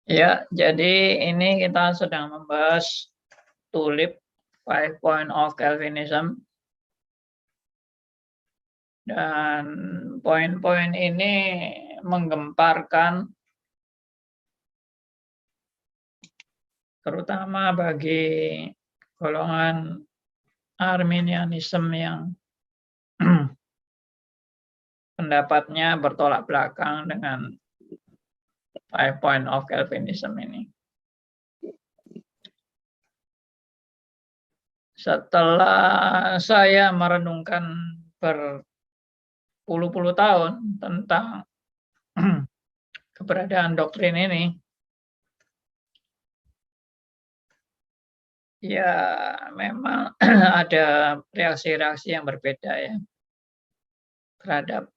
Ya, jadi ini kita sedang membahas tulip 5 point of Calvinism. Dan poin-poin ini menggemparkan terutama bagi golongan Arminianism yang pendapatnya bertolak belakang dengan 5 point of Calvinism ini. Setelah saya merenungkan berpuluh-puluh tahun tentang keberadaan doktrin ini, ya memang ada reaksi-reaksi yang berbeda ya terhadap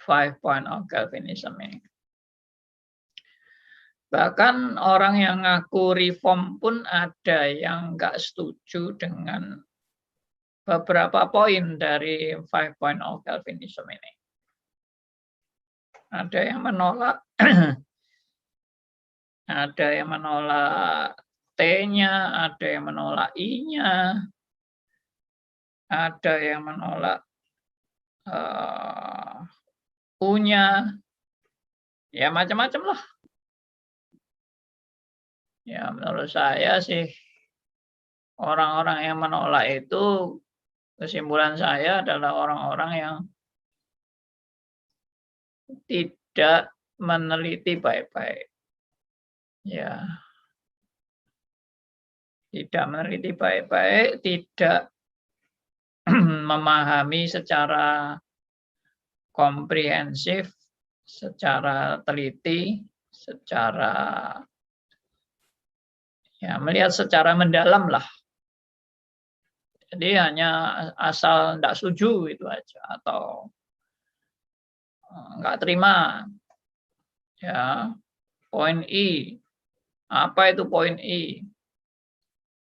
5 point of Calvinism ini. Bahkan orang yang ngaku reform pun ada yang nggak setuju dengan beberapa poin dari 5 point of Calvinism ini. Ada yang menolak, ada yang menolak T-nya, ada yang menolak I-nya, ada yang menolak U-nya, ya macam-macam lah. Ya menurut saya sih orang-orang yang menolak itu, kesimpulan saya adalah orang-orang yang tidak meneliti baik-baik. Ya. Tidak meneliti baik-baik, tidak memahami secara komprehensif, secara teliti, secara ya melihat secara mendalam lah. Jadi hanya asal tidak setuju itu aja atau nggak terima. Ya, poin I. Apa itu poin I?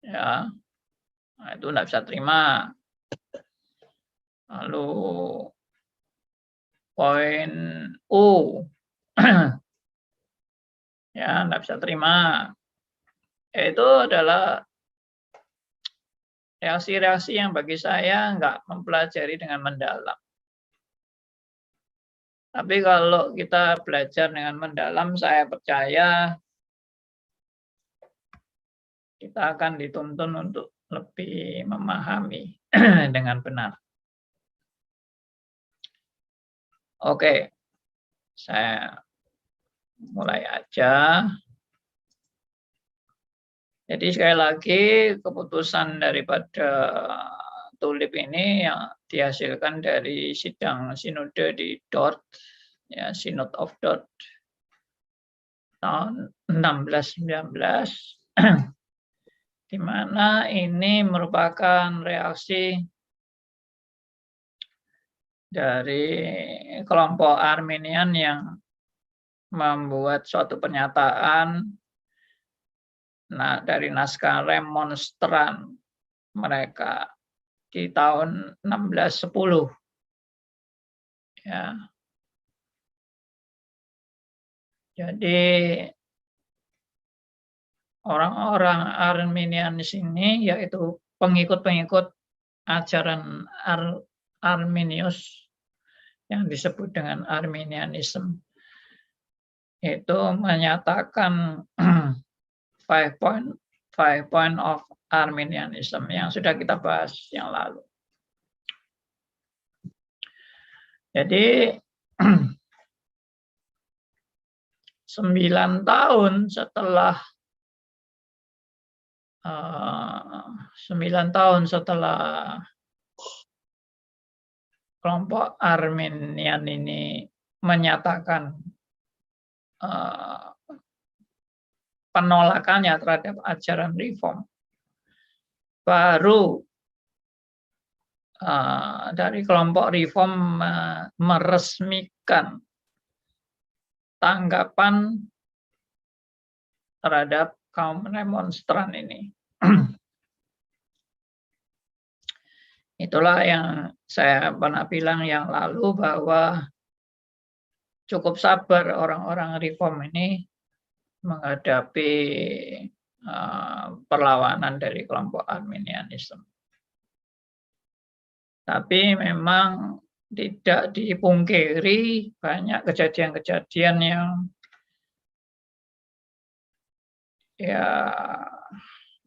Ya, nah, itu tidak bisa terima. Lalu poin U. Ya, tidak bisa terima. Itu adalah reaksi-reaksi yang bagi saya nggak mempelajari dengan mendalam. Tapi kalau kita belajar dengan mendalam, saya percaya kita akan dituntun untuk lebih memahami dengan benar. Oke, saya mulai aja. Jadi sekali lagi keputusan daripada tulip ini yang dihasilkan dari sidang sinode di Dort, ya Synod of Dort tahun 1619, di mana ini merupakan reaksi dari kelompok Arminian yang membuat suatu pernyataan dari naskah remonstran mereka di tahun 1610. Ya. Jadi orang-orang Arminianis ini yaitu pengikut-pengikut ajaran Arminius yang disebut dengan Arminianism itu menyatakan 5 point of Arminianism yang sudah kita bahas yang lalu. Jadi 9 tahun setelah 9 tahun setelah kelompok Arminian ini menyatakan penolakannya terhadap ajaran reform, baru dari kelompok reform meresmikan tanggapan terhadap kaum remonstran ini. Itulah yang saya pernah bilang yang lalu bahwa cukup sabar orang-orang reform ini menghadapi perlawanan dari kelompok Arminianisme. Tapi memang tidak dipungkiri banyak kejadian-kejadian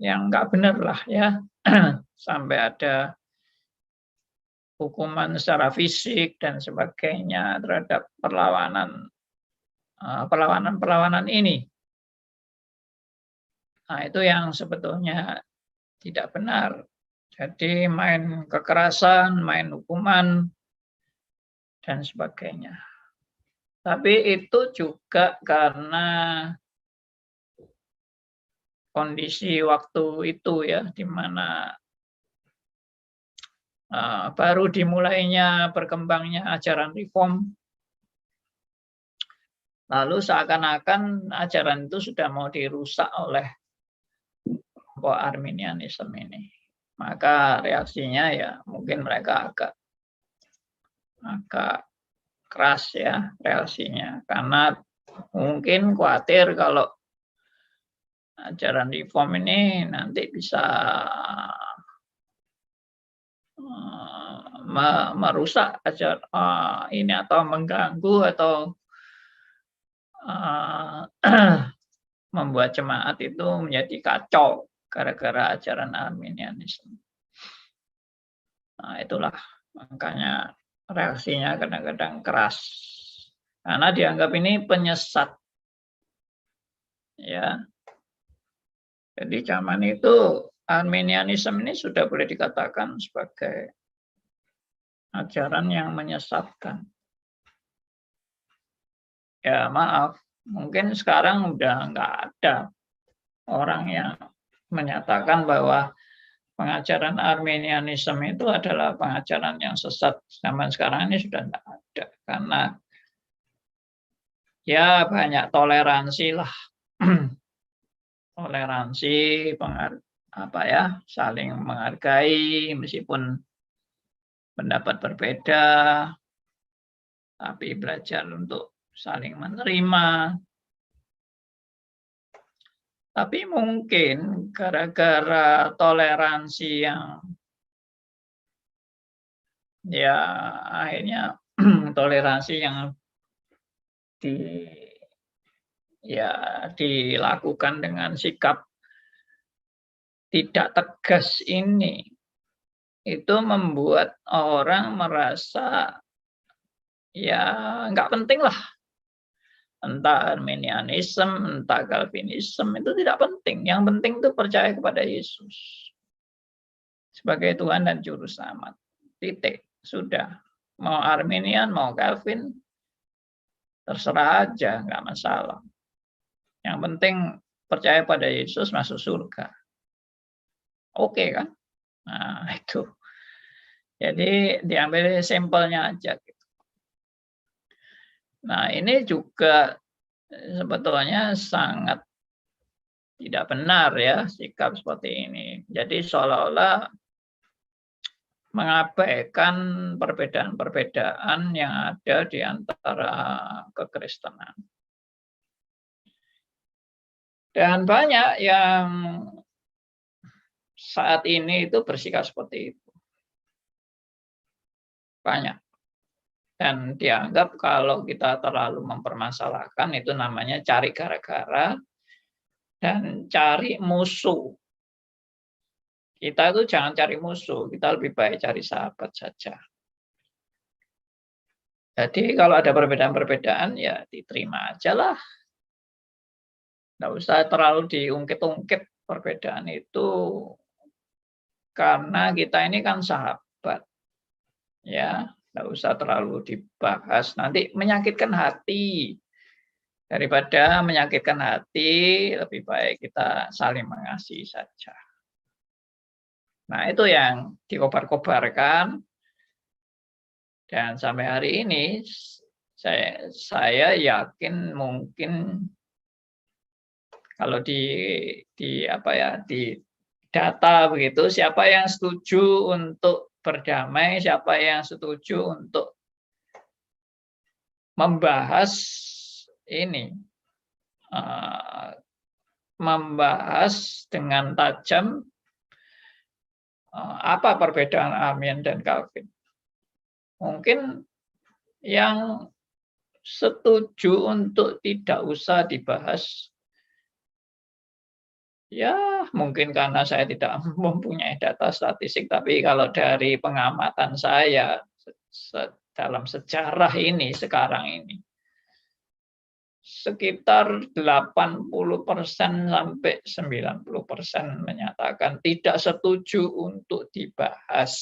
yang nggak benar lah ya, sampai ada hukuman secara fisik dan sebagainya terhadap perlawanan ini. Nah, itu yang sebetulnya tidak benar. Jadi main kekerasan, main hukuman, dan sebagainya. Tapi itu juga karena kondisi waktu itu ya, di mana baru dimulainya berkembangnya ajaran reform. Lalu seakan-akan ajaran itu sudah mau dirusak oleh kelompok Arminianisme ini. Maka reaksinya ya mungkin mereka agak keras ya reaksinya, karena mungkin khawatir kalau ajaran reform ini nanti bisa merusak ini atau mengganggu atau membuat jemaat itu menjadi kacau gara-gara ajaran Arminianisme. Nah, itulah makanya reaksinya kadang-kadang keras karena dianggap ini penyesat. Ya. Jadi zaman itu Arminianisme ini sudah boleh dikatakan sebagai ajaran yang menyesatkan. Ya maaf, mungkin sekarang udah nggak ada orang yang menyatakan bahwa pengajaran Arminianisme itu adalah pengajaran yang sesat. Zaman sekarang ini sudah tidak ada, karena ya banyak toleransi lah. Toleransi, saling menghargai meskipun pendapat berbeda, tapi belajar untuk saling menerima. Tapi mungkin gara-gara toleransi yang ya akhirnya toleransi yang dilakukan dengan sikap tidak tegas ini, itu membuat orang merasa ya nggak penting lah. Entah Arminianisme, entah Calvinisme, itu tidak penting. Yang penting itu percaya kepada Yesus sebagai Tuhan dan Juru Selamat. Titik. Sudah. Mau Arminian, mau Calvin, terserah aja, nggak masalah. Yang penting percaya pada Yesus masuk surga. Oke kan? Nah, itu. Jadi diambil sampelnya aja. Nah, ini juga sebetulnya sangat tidak benar ya sikap seperti ini. Jadi seolah-olah mengabaikan perbedaan-perbedaan yang ada di antara kekristenan. Dan banyak yang saat ini itu bersikap seperti itu. Banyak. Dan dianggap kalau kita terlalu mempermasalahkan itu namanya cari gara-gara dan cari musuh. Kita itu jangan cari musuh, kita lebih baik cari sahabat saja. Jadi kalau ada perbedaan-perbedaan ya diterima aja lah. Nggak usah terlalu diungkit-ungkit perbedaan itu, karena kita ini kan sahabat. Ya. Nggak usah terlalu dibahas, nanti menyakitkan hati. Daripada menyakitkan hati, lebih baik kita saling mengasihi saja. Nah, itu yang dikobar-kobarkan. Dan sampai hari ini, saya yakin mungkin kalau di data begitu, siapa yang setuju untuk berdamai, siapa yang setuju untuk membahas ini membahas dengan tajam apa perbedaan Arminian dan Calvin. Mungkin yang setuju untuk tidak usah dibahas, ya mungkin karena saya tidak mempunyai data statistik, tapi kalau dari pengamatan saya dalam sejarah ini sekarang ini, sekitar 80% sampai 90% menyatakan tidak setuju untuk dibahas.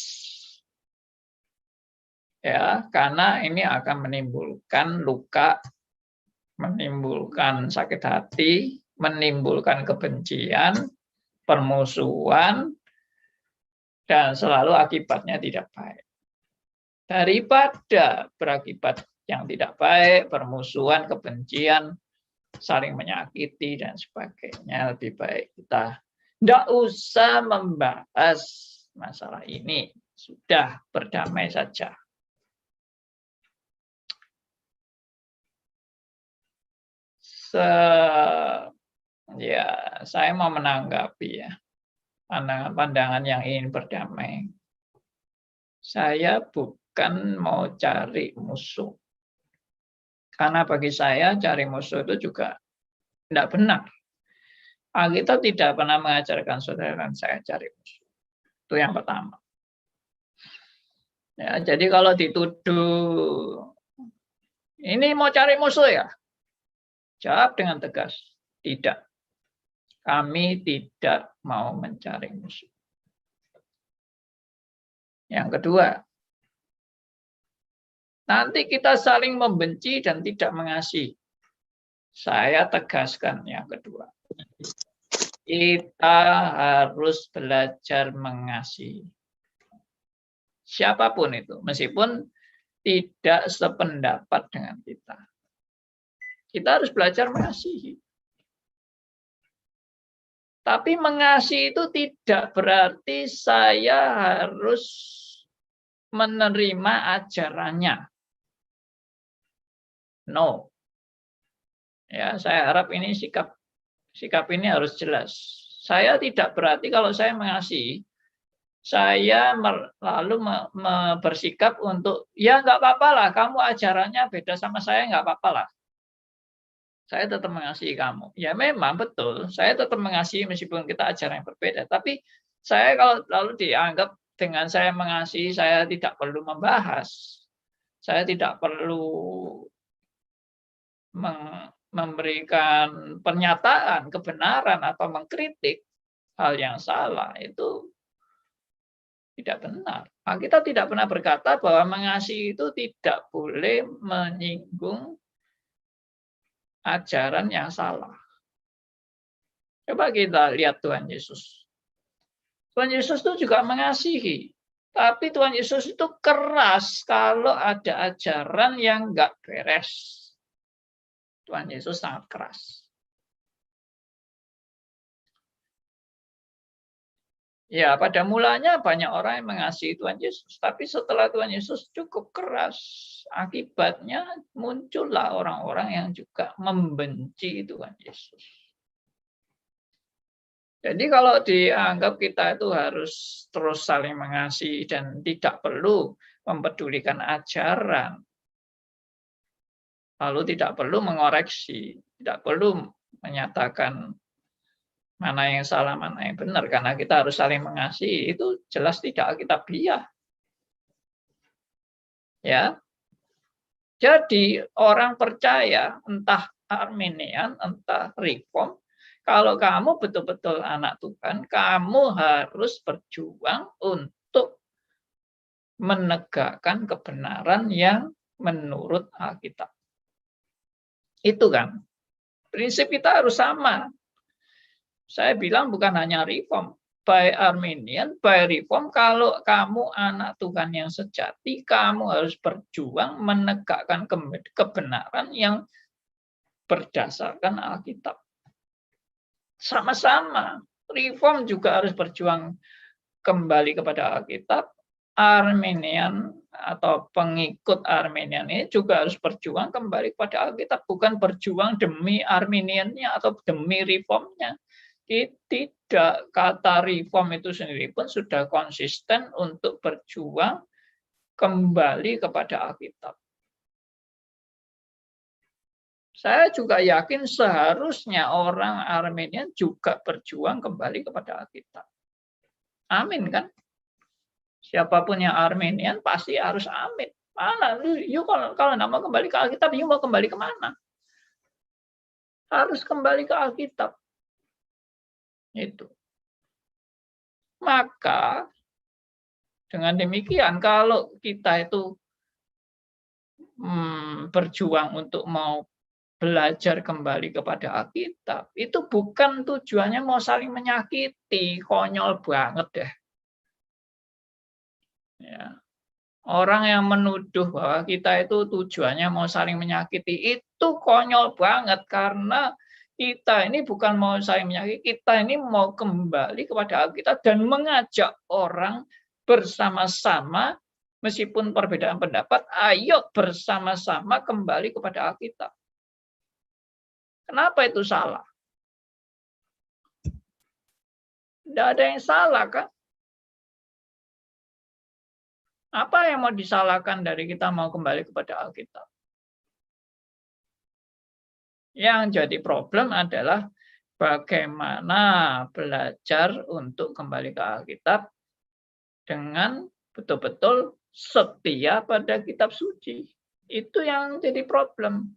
Ya, karena ini akan menimbulkan luka, menimbulkan sakit hati, menimbulkan kebencian, permusuhan, dan selalu akibatnya tidak baik. Daripada berakibat yang tidak baik, permusuhan, kebencian, saling menyakiti, dan sebagainya, lebih baik kita tidak usah membahas masalah ini. Sudah berdamai saja. Ya, saya mau menanggapi ya pandangan yang ingin berdamai. Saya bukan mau cari musuh, karena bagi saya cari musuh itu juga tidak benar. Alkitab tidak pernah mengajarkan saudara dan saya cari musuh. Itu yang pertama. Ya, jadi kalau dituduh ini mau cari musuh ya, jawab dengan tegas, tidak. Kami tidak mau mencari musuh. Yang kedua, nanti kita saling membenci dan tidak mengasihi. Saya tegaskan yang kedua. Kita harus belajar mengasihi. Siapapun itu, meskipun tidak sependapat dengan kita. Kita harus belajar mengasihi. Tapi mengasihi itu tidak berarti saya harus menerima ajarannya. No. Ya, saya harap ini sikap ini harus jelas. Saya tidak berarti kalau saya mengasihi, saya lalu bersikap untuk, ya nggak apa-apa lah, kamu ajarannya beda sama saya, nggak apa-apa lah. Saya tetap mengasihi kamu. Ya memang betul, saya tetap mengasihi meskipun kita ajaran yang berbeda. Tapi saya kalau lalu dianggap dengan saya mengasihi, saya tidak perlu membahas. Saya tidak perlu memberikan pernyataan, kebenaran, atau mengkritik hal yang salah. Itu tidak benar. Kita tidak pernah berkata bahwa mengasihi itu tidak boleh menyinggung ajaran yang salah. Coba kita lihat Tuhan Yesus. Tuhan Yesus itu juga mengasihi. Tapi Tuhan Yesus itu keras kalau ada ajaran yang nggak beres. Tuhan Yesus sangat keras. Ya, pada mulanya banyak orang yang mengasihi Tuhan Yesus. Tapi setelah Tuhan Yesus cukup keras, akibatnya muncullah orang-orang yang juga membenci Tuhan Yesus. Jadi kalau dianggap kita itu harus terus saling mengasihi dan tidak perlu mempedulikan ajaran, lalu tidak perlu mengoreksi, tidak perlu menyatakan mana yang salah, mana yang benar, karena kita harus saling mengasihi, itu jelas tidak alkitabiah. Ya. Jadi orang percaya, entah Arminian, entah Reform, kalau kamu betul-betul anak Tuhan, kamu harus berjuang untuk menegakkan kebenaran yang menurut Alkitab. Itu kan. Prinsip kita harus sama. Saya bilang bukan hanya Reform, by Arminian, by Reform, kalau kamu anak Tuhan yang sejati, kamu harus berjuang menegakkan kebenaran yang berdasarkan Alkitab. Sama-sama. Reform juga harus berjuang kembali kepada Alkitab. Arminian atau pengikut Arminian ini juga harus berjuang kembali kepada Alkitab. Bukan berjuang demi Arminiannya atau demi Reformnya. Tidak, kata reform itu sendiri pun sudah konsisten untuk berjuang kembali kepada Alkitab. Saya juga yakin seharusnya orang Armenian juga berjuang kembali kepada Alkitab. Amin kan? Siapapun yang Armenian pasti harus amin. Mana lu kalau nggak mau kembali ke Alkitab, you mau kembali kemana? Harus kembali ke Alkitab. Itu. Maka dengan demikian kalau kita itu berjuang untuk mau belajar kembali kepada Alkitab, itu bukan tujuannya mau saling menyakiti, konyol banget deh. Ya. Orang yang menuduh bahwa kita itu tujuannya mau saling menyakiti, itu konyol banget karena kita ini bukan mau saling menyakiti, kita ini mau kembali kepada Alkitab dan mengajak orang bersama-sama, meskipun perbedaan pendapat, ayo bersama-sama kembali kepada Alkitab. Kenapa itu salah? Tidak ada yang salah kan? Apa yang mau disalahkan dari kita mau kembali kepada Alkitab? Yang jadi problem adalah bagaimana belajar untuk kembali ke Alkitab dengan betul-betul setia pada kitab suci. Itu yang jadi problem.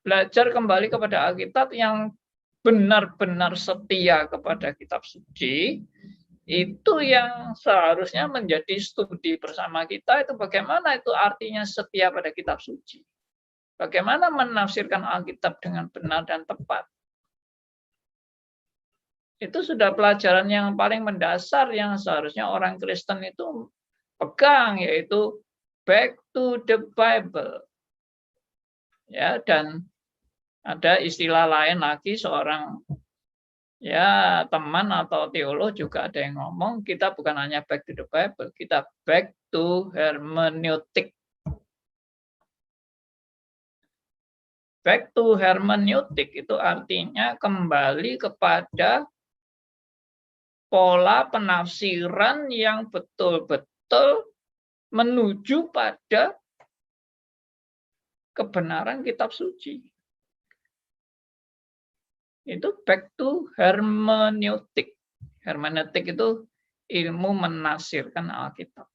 Belajar kembali kepada Alkitab yang benar-benar setia kepada kitab suci, itu yang seharusnya menjadi studi bersama kita, itu bagaimana itu artinya setia pada kitab suci. Bagaimana menafsirkan Alkitab dengan benar dan tepat. Itu sudah pelajaran yang paling mendasar yang seharusnya orang Kristen itu pegang, yaitu back to the Bible. Ya, dan ada istilah lain lagi, seorang ya teman atau teolog juga ada yang ngomong, kita bukan hanya back to the Bible, kita back to hermeneutik. Back to hermeneutik itu artinya kembali kepada pola penafsiran yang betul-betul menuju pada kebenaran kitab suci. Itu back to hermeneutik. Hermeneutik itu ilmu menafsirkan Alkitab.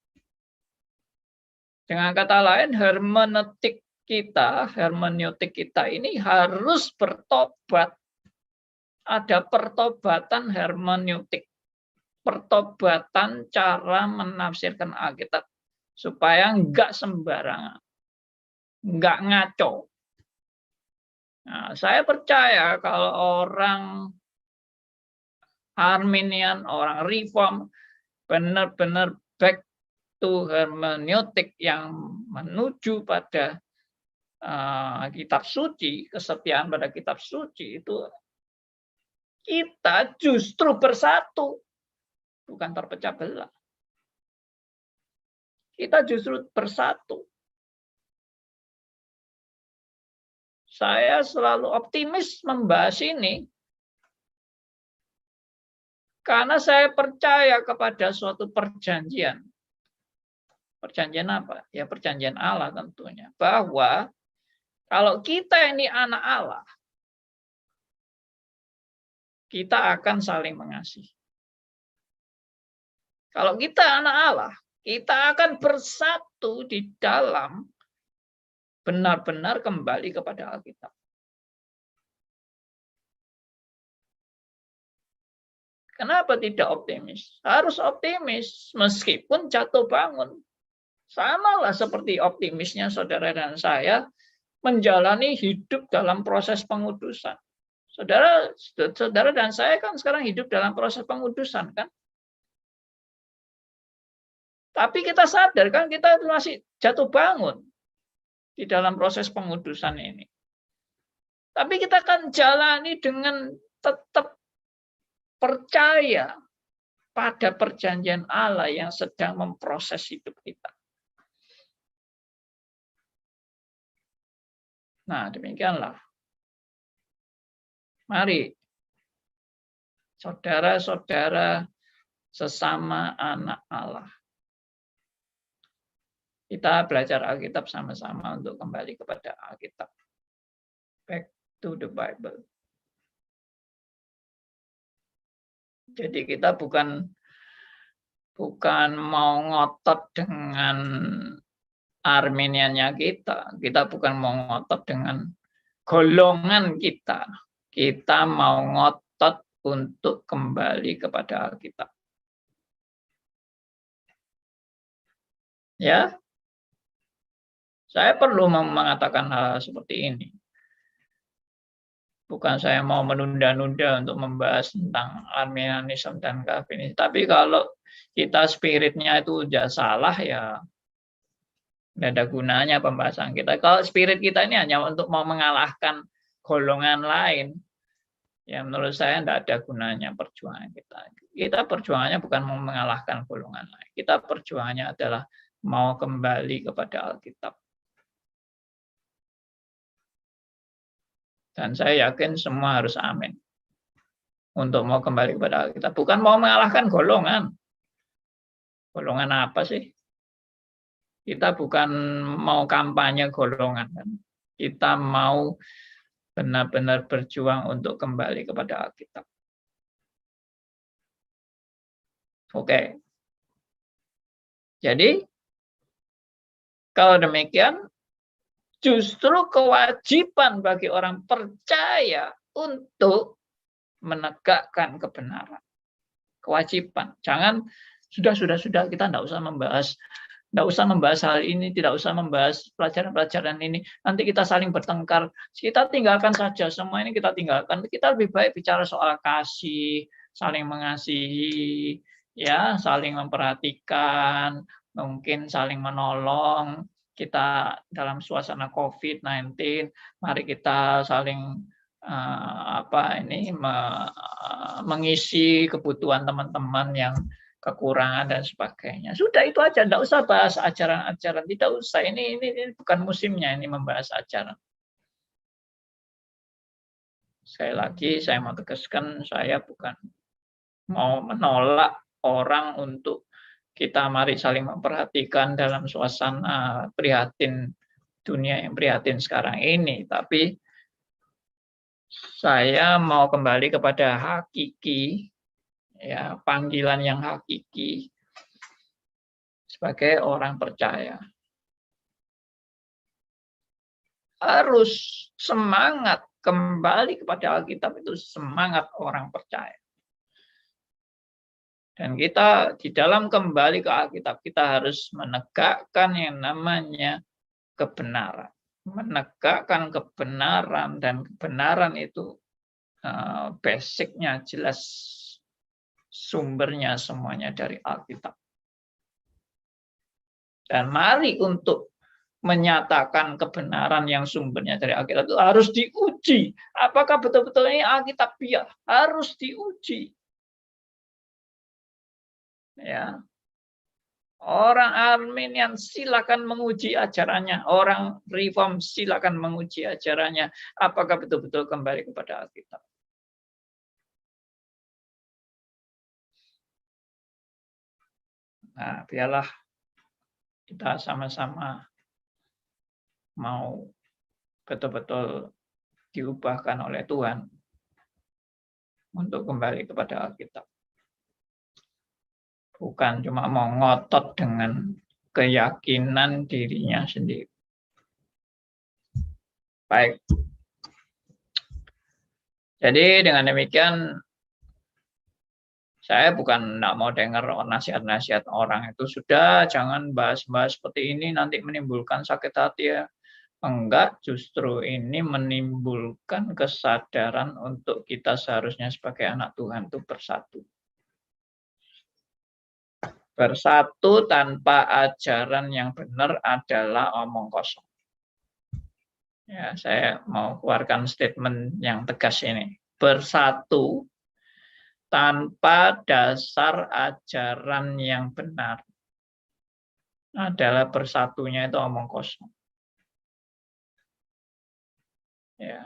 Dengan kata lain, hermeneutik kita ini harus bertobat. Ada pertobatan hermeneutik. Pertobatan cara menafsirkan Alkitab. Supaya enggak sembarangan. Enggak ngaco. Nah, saya percaya kalau orang Arminian, orang Reform, benar-benar back to hermeneutik yang menuju pada kitab suci, kesetiaan pada kitab suci, itu kita justru bersatu, bukan terpecah belah. Kita justru bersatu. Saya selalu optimis membahas ini karena saya percaya kepada suatu perjanjian. Perjanjian apa? Ya perjanjian Allah tentunya. Bahwa kalau kita ini anak Allah, kita akan saling mengasihi. Kalau kita anak Allah, kita akan bersatu di dalam benar-benar kembali kepada Alkitab. Kenapa tidak optimis? Harus optimis meskipun jatuh bangun. Samalah seperti optimisnya saudara dan saya menjalani hidup dalam proses pengudusan. Saudara dan saya kan sekarang hidup dalam proses pengudusan kan? Tapi kita sadar kan kita masih jatuh bangun di dalam proses pengudusan ini. Tapi kita akan jalani dengan tetap percaya pada perjanjian Allah yang sedang memproses hidup kita. Nah, demikianlah. Mari saudara-saudara sesama anak Allah. Kita belajar Alkitab sama-sama untuk kembali kepada Alkitab. Back to the Bible. Jadi kita bukan mau ngotot dengan Arminiannya kita. Kita bukan mau ngotot dengan golongan kita. Kita mau ngotot untuk kembali kepada Alkitab. Ya, saya perlu mengatakan hal seperti ini. Bukan saya mau menunda-nunda untuk membahas tentang Arminianisme dan Calvinisme. Tapi kalau kita spiritnya itu sudah salah, ya tidak ada gunanya pembahasan kita. Kalau spirit kita ini hanya untuk mau mengalahkan golongan lain, ya menurut saya tidak ada gunanya perjuangan kita. Kita perjuangannya bukan mau mengalahkan golongan lain. Kita perjuangannya adalah mau kembali kepada Alkitab. Dan saya yakin semua harus amin untuk mau kembali kepada Alkitab. Bukan mau mengalahkan golongan. Golongan apa sih? Kita bukan mau kampanye golongan. Kita mau benar-benar berjuang untuk kembali kepada Alkitab. Oke. Jadi, kalau demikian, justru kewajiban bagi orang percaya untuk menegakkan kebenaran. Kewajiban. Jangan sudah kita tidak usah membahas hal ini, tidak usah membahas pelajaran-pelajaran ini. Nanti kita saling bertengkar. Kita tinggalkan saja semua ini, kita tinggalkan. Kita lebih baik bicara soal kasih, saling mengasihi, ya, saling memperhatikan, mungkin saling menolong. Kita dalam suasana COVID-19, mari kita saling mengisi kebutuhan teman-teman yang kekurangan dan sebagainya. Sudah itu aja, tidak usah bahas ajaran-ajaran, tidak usah. Ini bukan musimnya ini membahas ajaran. Sekali lagi saya mau tegaskan, saya bukan mau menolak orang untuk kita mari saling memperhatikan dalam suasana prihatin dunia yang prihatin sekarang ini. Tapi saya mau kembali kepada hakiki, ya, panggilan yang hakiki sebagai orang percaya. Harus semangat kembali kepada Alkitab, itu semangat orang percaya. Dan kita di dalam kembali ke Alkitab, kita harus menegakkan yang namanya kebenaran. Menegakkan kebenaran, dan kebenaran itu basicnya jelas, sumbernya semuanya dari Alkitab. Dan mari untuk menyatakan kebenaran yang sumbernya dari Alkitab itu harus diuji. Apakah betul-betul ini Alkitab? Ya, harus diuji. Ya. Orang Arminian silakan menguji ajarannya, orang Reform silakan menguji ajarannya, apakah betul-betul kembali kepada Alkitab. Nah, biarlah kita sama-sama mau betul-betul diubahkan oleh Tuhan untuk kembali kepada Alkitab. Bukan cuma mau ngotot dengan keyakinan dirinya sendiri. Baik. Jadi dengan demikian, saya bukan tidak mau dengar nasihat-nasihat orang itu. Sudah, jangan bahas-bahas seperti ini, nanti menimbulkan sakit hati ya. Enggak, justru ini menimbulkan kesadaran untuk kita seharusnya sebagai anak Tuhan itu bersatu. Bersatu tanpa ajaran yang benar adalah omong kosong. Ya, saya mau keluarkan statement yang tegas ini. Bersatu tanpa dasar ajaran yang benar adalah bersatunya itu omong kosong. Ya.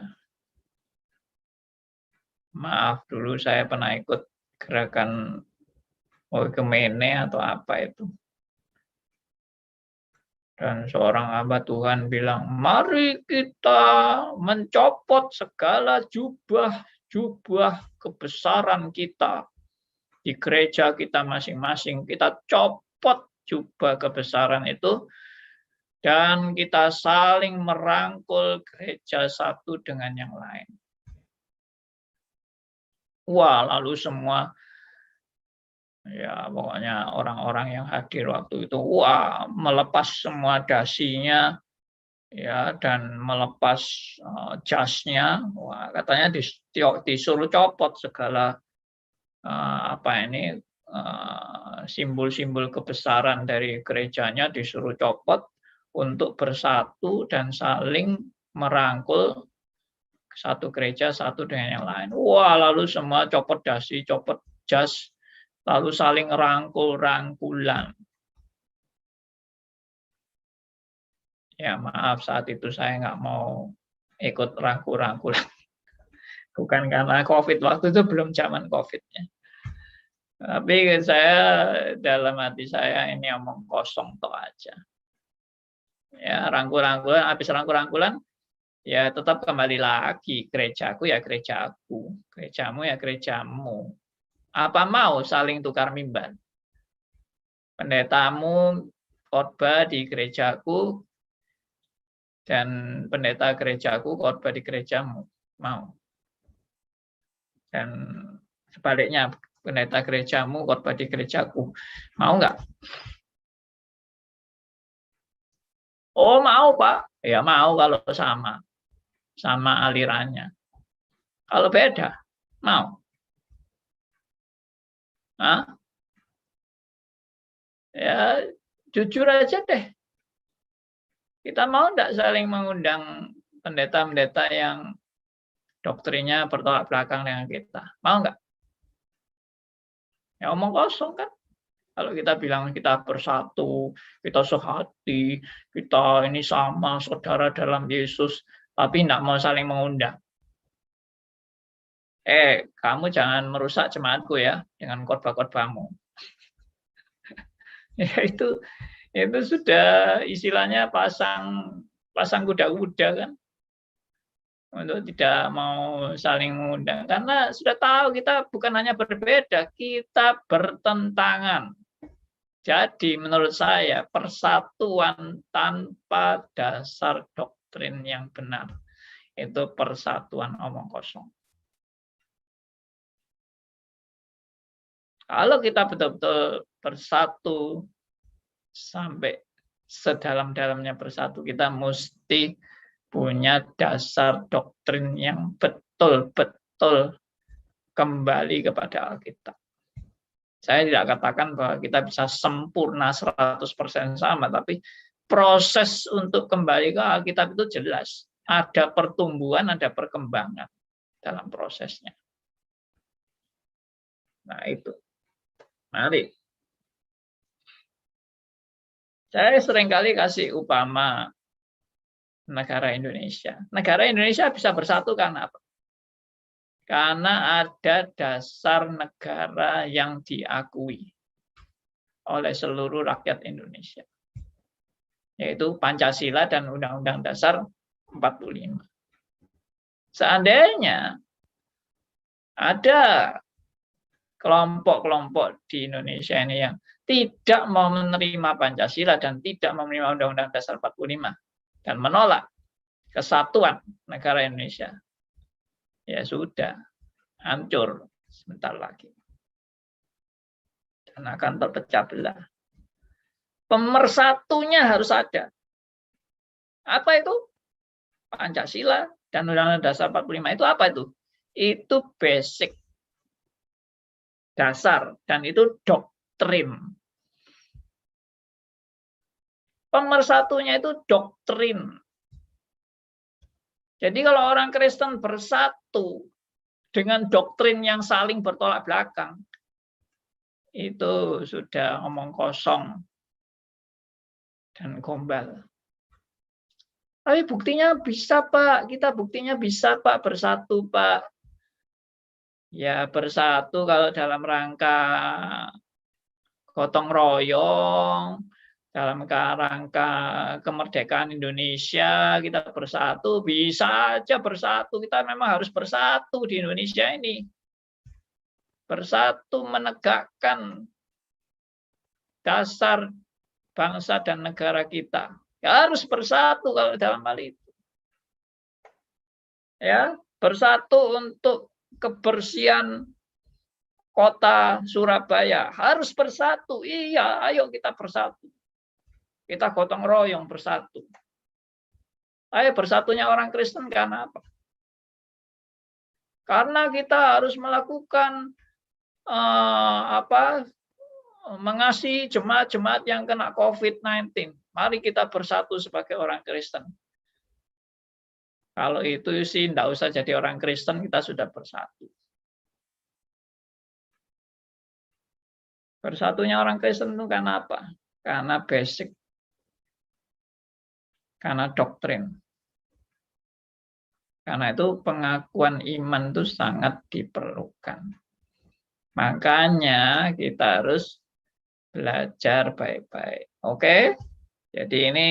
Maaf, dulu saya pernah ikut gerakan Gemene atau apa itu. Dan seorang hamba Tuhan bilang, mari kita mencopot segala jubah kebesaran kita. Di gereja kita masing-masing, kita copot jubah kebesaran itu, dan kita saling merangkul gereja satu dengan yang lain. Wah, lalu semua, ya pokoknya orang-orang yang hadir waktu itu, wah, melepas semua dasinya, ya, dan melepas jasnya. Wah, katanya disuruh copot segala simbol-simbol kebesaran dari gerejanya, disuruh copot untuk bersatu dan saling merangkul satu gereja satu dengan yang lain. Wah, lalu semua copot dasi, copot jas, lalu saling rangkul-rangkulan. Ya maaf, saat itu saya nggak mau ikut rangkul-rangkulan. Bukan karena COVID, waktu itu belum zaman COVID-nya. Tapi saya, dalam hati saya, ini omong kosong toh aja. Ya, rangkul-rangkulan, habis rangkul-rangkulan, ya tetap kembali lagi, gerejaku ya gerejaku, gerejamu ya gerejamu. Apa mau saling tukar mimbar? Pendetamu khotbah di gerejaku, dan pendeta gerejaku khotbah di gerejamu, mau? Dan sebaliknya, pendeta gerejamu khotbah di gerejaku, mau nggak? Oh mau Pak, ya mau kalau sama alirannya. Kalau beda, mau? Hah? Ya jujur aja deh. Kita mau nggak saling mengundang pendeta-pendeta yang doktrinnya bertolak belakang dengan kita? Mau nggak? Ya omong kosong kan. Kalau kita bilang kita bersatu, kita sehati, kita ini sama saudara dalam Yesus, tapi nggak mau saling mengundang. Kamu jangan merusak jemaatku ya dengan khotbah-khotbahmu. Ya itu sudah istilahnya pasang kuda-kuda kan, untuk tidak mau saling mengundang, karena sudah tahu kita bukan hanya berbeda, kita bertentangan. Jadi menurut saya persatuan tanpa dasar doktrin yang benar itu persatuan omong kosong. Kalau kita betul-betul bersatu sampai sedalam-dalamnya bersatu, kita mesti punya dasar doktrin yang betul-betul kembali kepada Alkitab. Saya tidak katakan bahwa kita bisa sempurna 100% sama, tapi proses untuk kembali ke Alkitab itu jelas. Ada pertumbuhan, ada perkembangan dalam prosesnya. Nah itu. Mari. Saya seringkali kasih upama negara Indonesia. Negara Indonesia bisa bersatu karena apa? Karena ada dasar negara yang diakui oleh seluruh rakyat Indonesia, yaitu Pancasila dan Undang-Undang Dasar 45. Seandainya ada kelompok-kelompok di Indonesia ini yang tidak mau menerima Pancasila dan tidak mau menerima Undang-Undang Dasar 45 dan menolak kesatuan negara Indonesia, ya sudah, hancur sebentar lagi dan akan terpecah belah. Pemersatunya harus ada. Apa itu? Pancasila dan Undang-Undang Dasar 45 itu apa itu? Itu basic, dasar, dan itu doktrin. Pemersatunya itu doktrin. Jadi kalau orang Kristen bersatu dengan doktrin yang saling bertolak belakang, itu sudah omong kosong dan gombal. Tapi buktinya bisa Pak, kita buktinya bisa Pak bersatu Pak. Ya bersatu kalau dalam rangka gotong royong, dalam rangka kemerdekaan Indonesia, kita bersatu, bisa aja bersatu. Kita memang harus bersatu di Indonesia ini. Bersatu menegakkan dasar bangsa dan negara kita. Ya, harus bersatu kalau dalam hal itu. Ya, bersatu untuk kebersihan kota Surabaya. Harus bersatu. Iya, ayo kita bersatu. Kita gotong royong bersatu. Ayo bersatunya orang Kristen karena apa? Karena kita harus melakukan mengasihi jemaat-jemaat yang kena COVID-19. Mari kita bersatu sebagai orang Kristen. Kalau itu sih tidak usah jadi orang Kristen, kita sudah bersatu. Bersatunya orang Kristen itu karena apa? Karena basic. Karena doktrin. Karena itu pengakuan iman itu sangat diperlukan. Makanya kita harus belajar baik-baik. Oke? Jadi ini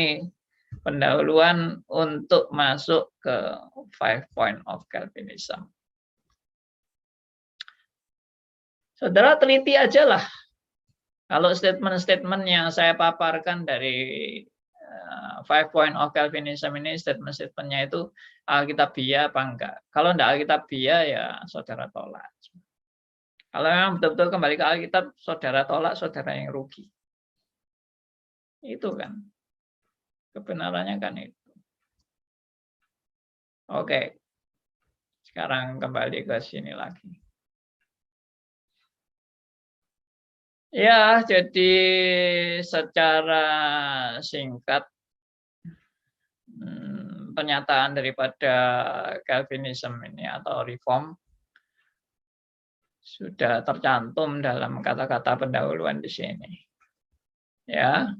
pendahuluan untuk masuk ke 5 point of Calvinism. Saudara teliti aja lah. Kalau statement-statement yang saya paparkan dari 5 point of Calvinism ini, statement-statementnya itu Alkitabiah apa enggak. Kalau enggak Alkitabiah ya saudara tolak. Kalau memang betul-betul kembali ke Alkitab, saudara tolak, saudara yang rugi. Itu kan. Kebenarannya kan itu. Oke. Sekarang kembali ke sini lagi. Ya, jadi secara singkat pernyataan daripada Calvinism ini atau Reform sudah tercantum dalam kata-kata pendahuluan di sini. Ya.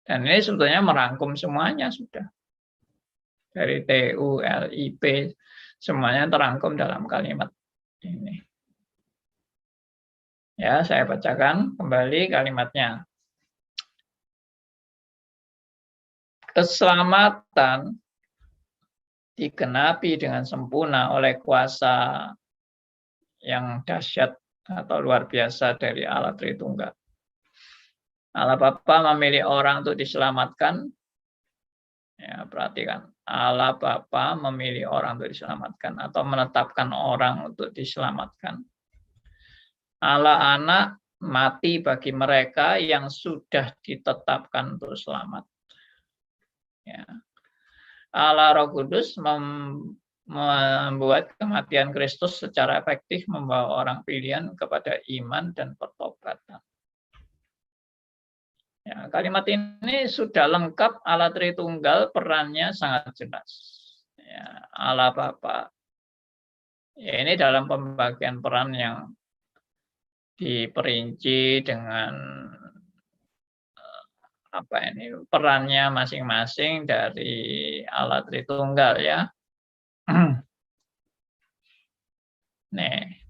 Dan ini sebetulnya merangkum semuanya sudah. Dari TU, LIP, semuanya terangkum dalam kalimat ini. Ya, saya bacakan kembali kalimatnya. Keselamatan digenapi dengan sempurna oleh kuasa yang dahsyat atau luar biasa dari Allah Tritunggal. Allah Bapa memilih orang untuk diselamatkan. Ya, perhatikan. Allah Bapa memilih orang untuk diselamatkan atau menetapkan orang untuk diselamatkan. Allah Anak mati bagi mereka yang sudah ditetapkan untuk selamat. Ya. Allah Roh Kudus membuat kematian Kristus secara efektif membawa orang pilihan kepada iman dan pertobatan. Ya, kalimat ini sudah lengkap, Allah Tritunggal perannya sangat jelas. Ya, Allah Bapa. Ya, ini dalam pembagian peran yang diperinci dengan perannya masing-masing dari Allah Tritunggal ya. Nih.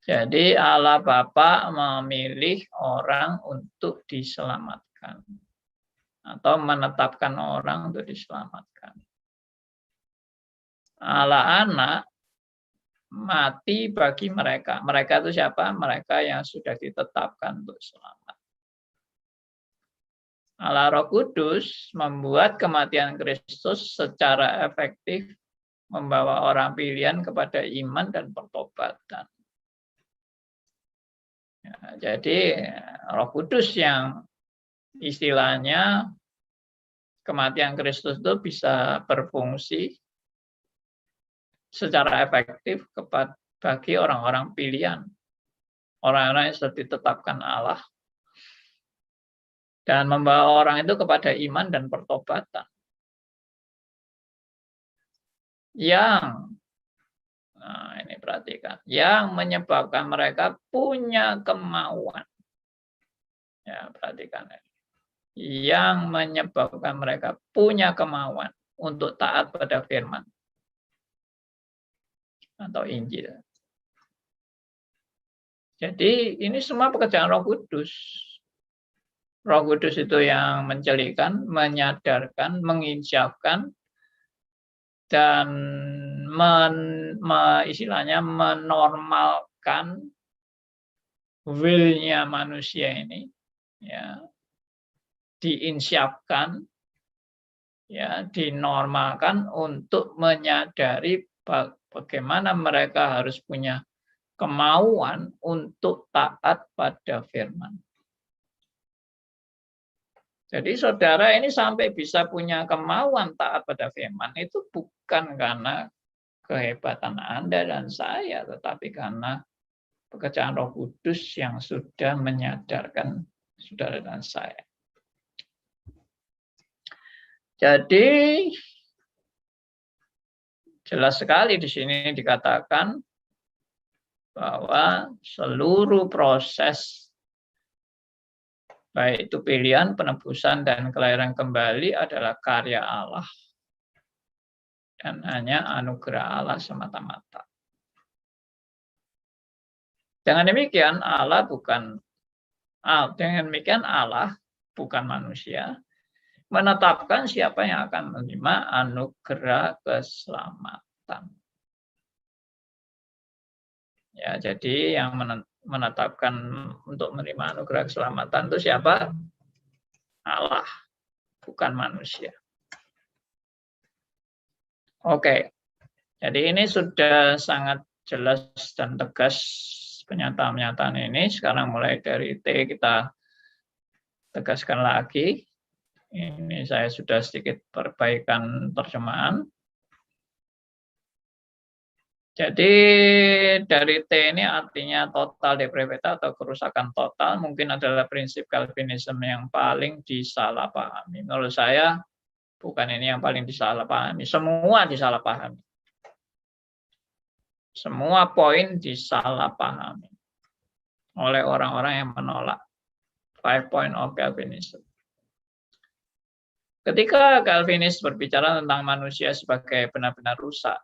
Jadi Allah Bapa memilih orang untuk diselamatkan atau menetapkan orang untuk diselamatkan. Allah Anak mati bagi mereka. Mereka itu siapa? Mereka yang sudah ditetapkan untuk selamat. Allah Roh Kudus membuat kematian Kristus secara efektif membawa orang pilihan kepada iman dan pertobatan. Ya, jadi Roh Kudus yang istilahnya kematian Kristus itu bisa berfungsi secara efektif bagi orang-orang pilihan, orang-orang yang sudah ditetapkan Allah, dan membawa orang itu kepada iman dan pertobatan. Yang, nah ini perhatikan, yang menyebabkan mereka punya kemauan. Ya, perhatikan. Yang menyebabkan mereka punya kemauan untuk taat pada firman. atau Injil. Jadi ini semua pekerjaan Roh Kudus. Roh Kudus itu yang mencelikan, menyadarkan, menginsyafkan, dan istilahnya menormalkan will-nya manusia ini, ya, diinsyafkan, ya, dinormalkan untuk menyadari bagaimana mereka harus punya kemauan untuk taat pada firman. Jadi saudara ini sampai bisa punya kemauan taat pada firman itu bukan karena kehebatan Anda dan saya, tetapi karena pekerjaan Roh Kudus yang sudah menyadarkan saudara dan saya. Jadi jelas sekali di sini dikatakan bahwa seluruh proses baik itu pilihan, penebusan, dan kelahiran kembali adalah karya Allah dan hanya anugerah Allah semata-mata. Dengan demikian Allah bukan manusia, menetapkan siapa yang akan menerima anugerah keselamatan. Ya, jadi yang menetapkan untuk menerima anugerah keselamatan itu siapa? Allah, bukan manusia. Oke, jadi ini sudah sangat jelas dan tegas pernyataan-pernyataan ini. Sekarang mulai dari T kita tegaskan lagi. Ini saya sudah sedikit perbaikan terjemahan. Jadi dari T ini artinya total depravity atau kerusakan total, mungkin adalah prinsip Calvinisme yang paling disalahpahami. Menurut saya bukan ini yang paling disalahpahami, semua disalahpahami. Semua poin disalahpahami oleh orang-orang yang menolak 5 point of Calvinism. Ketika Calvinis berbicara tentang manusia sebagai benar-benar rusak,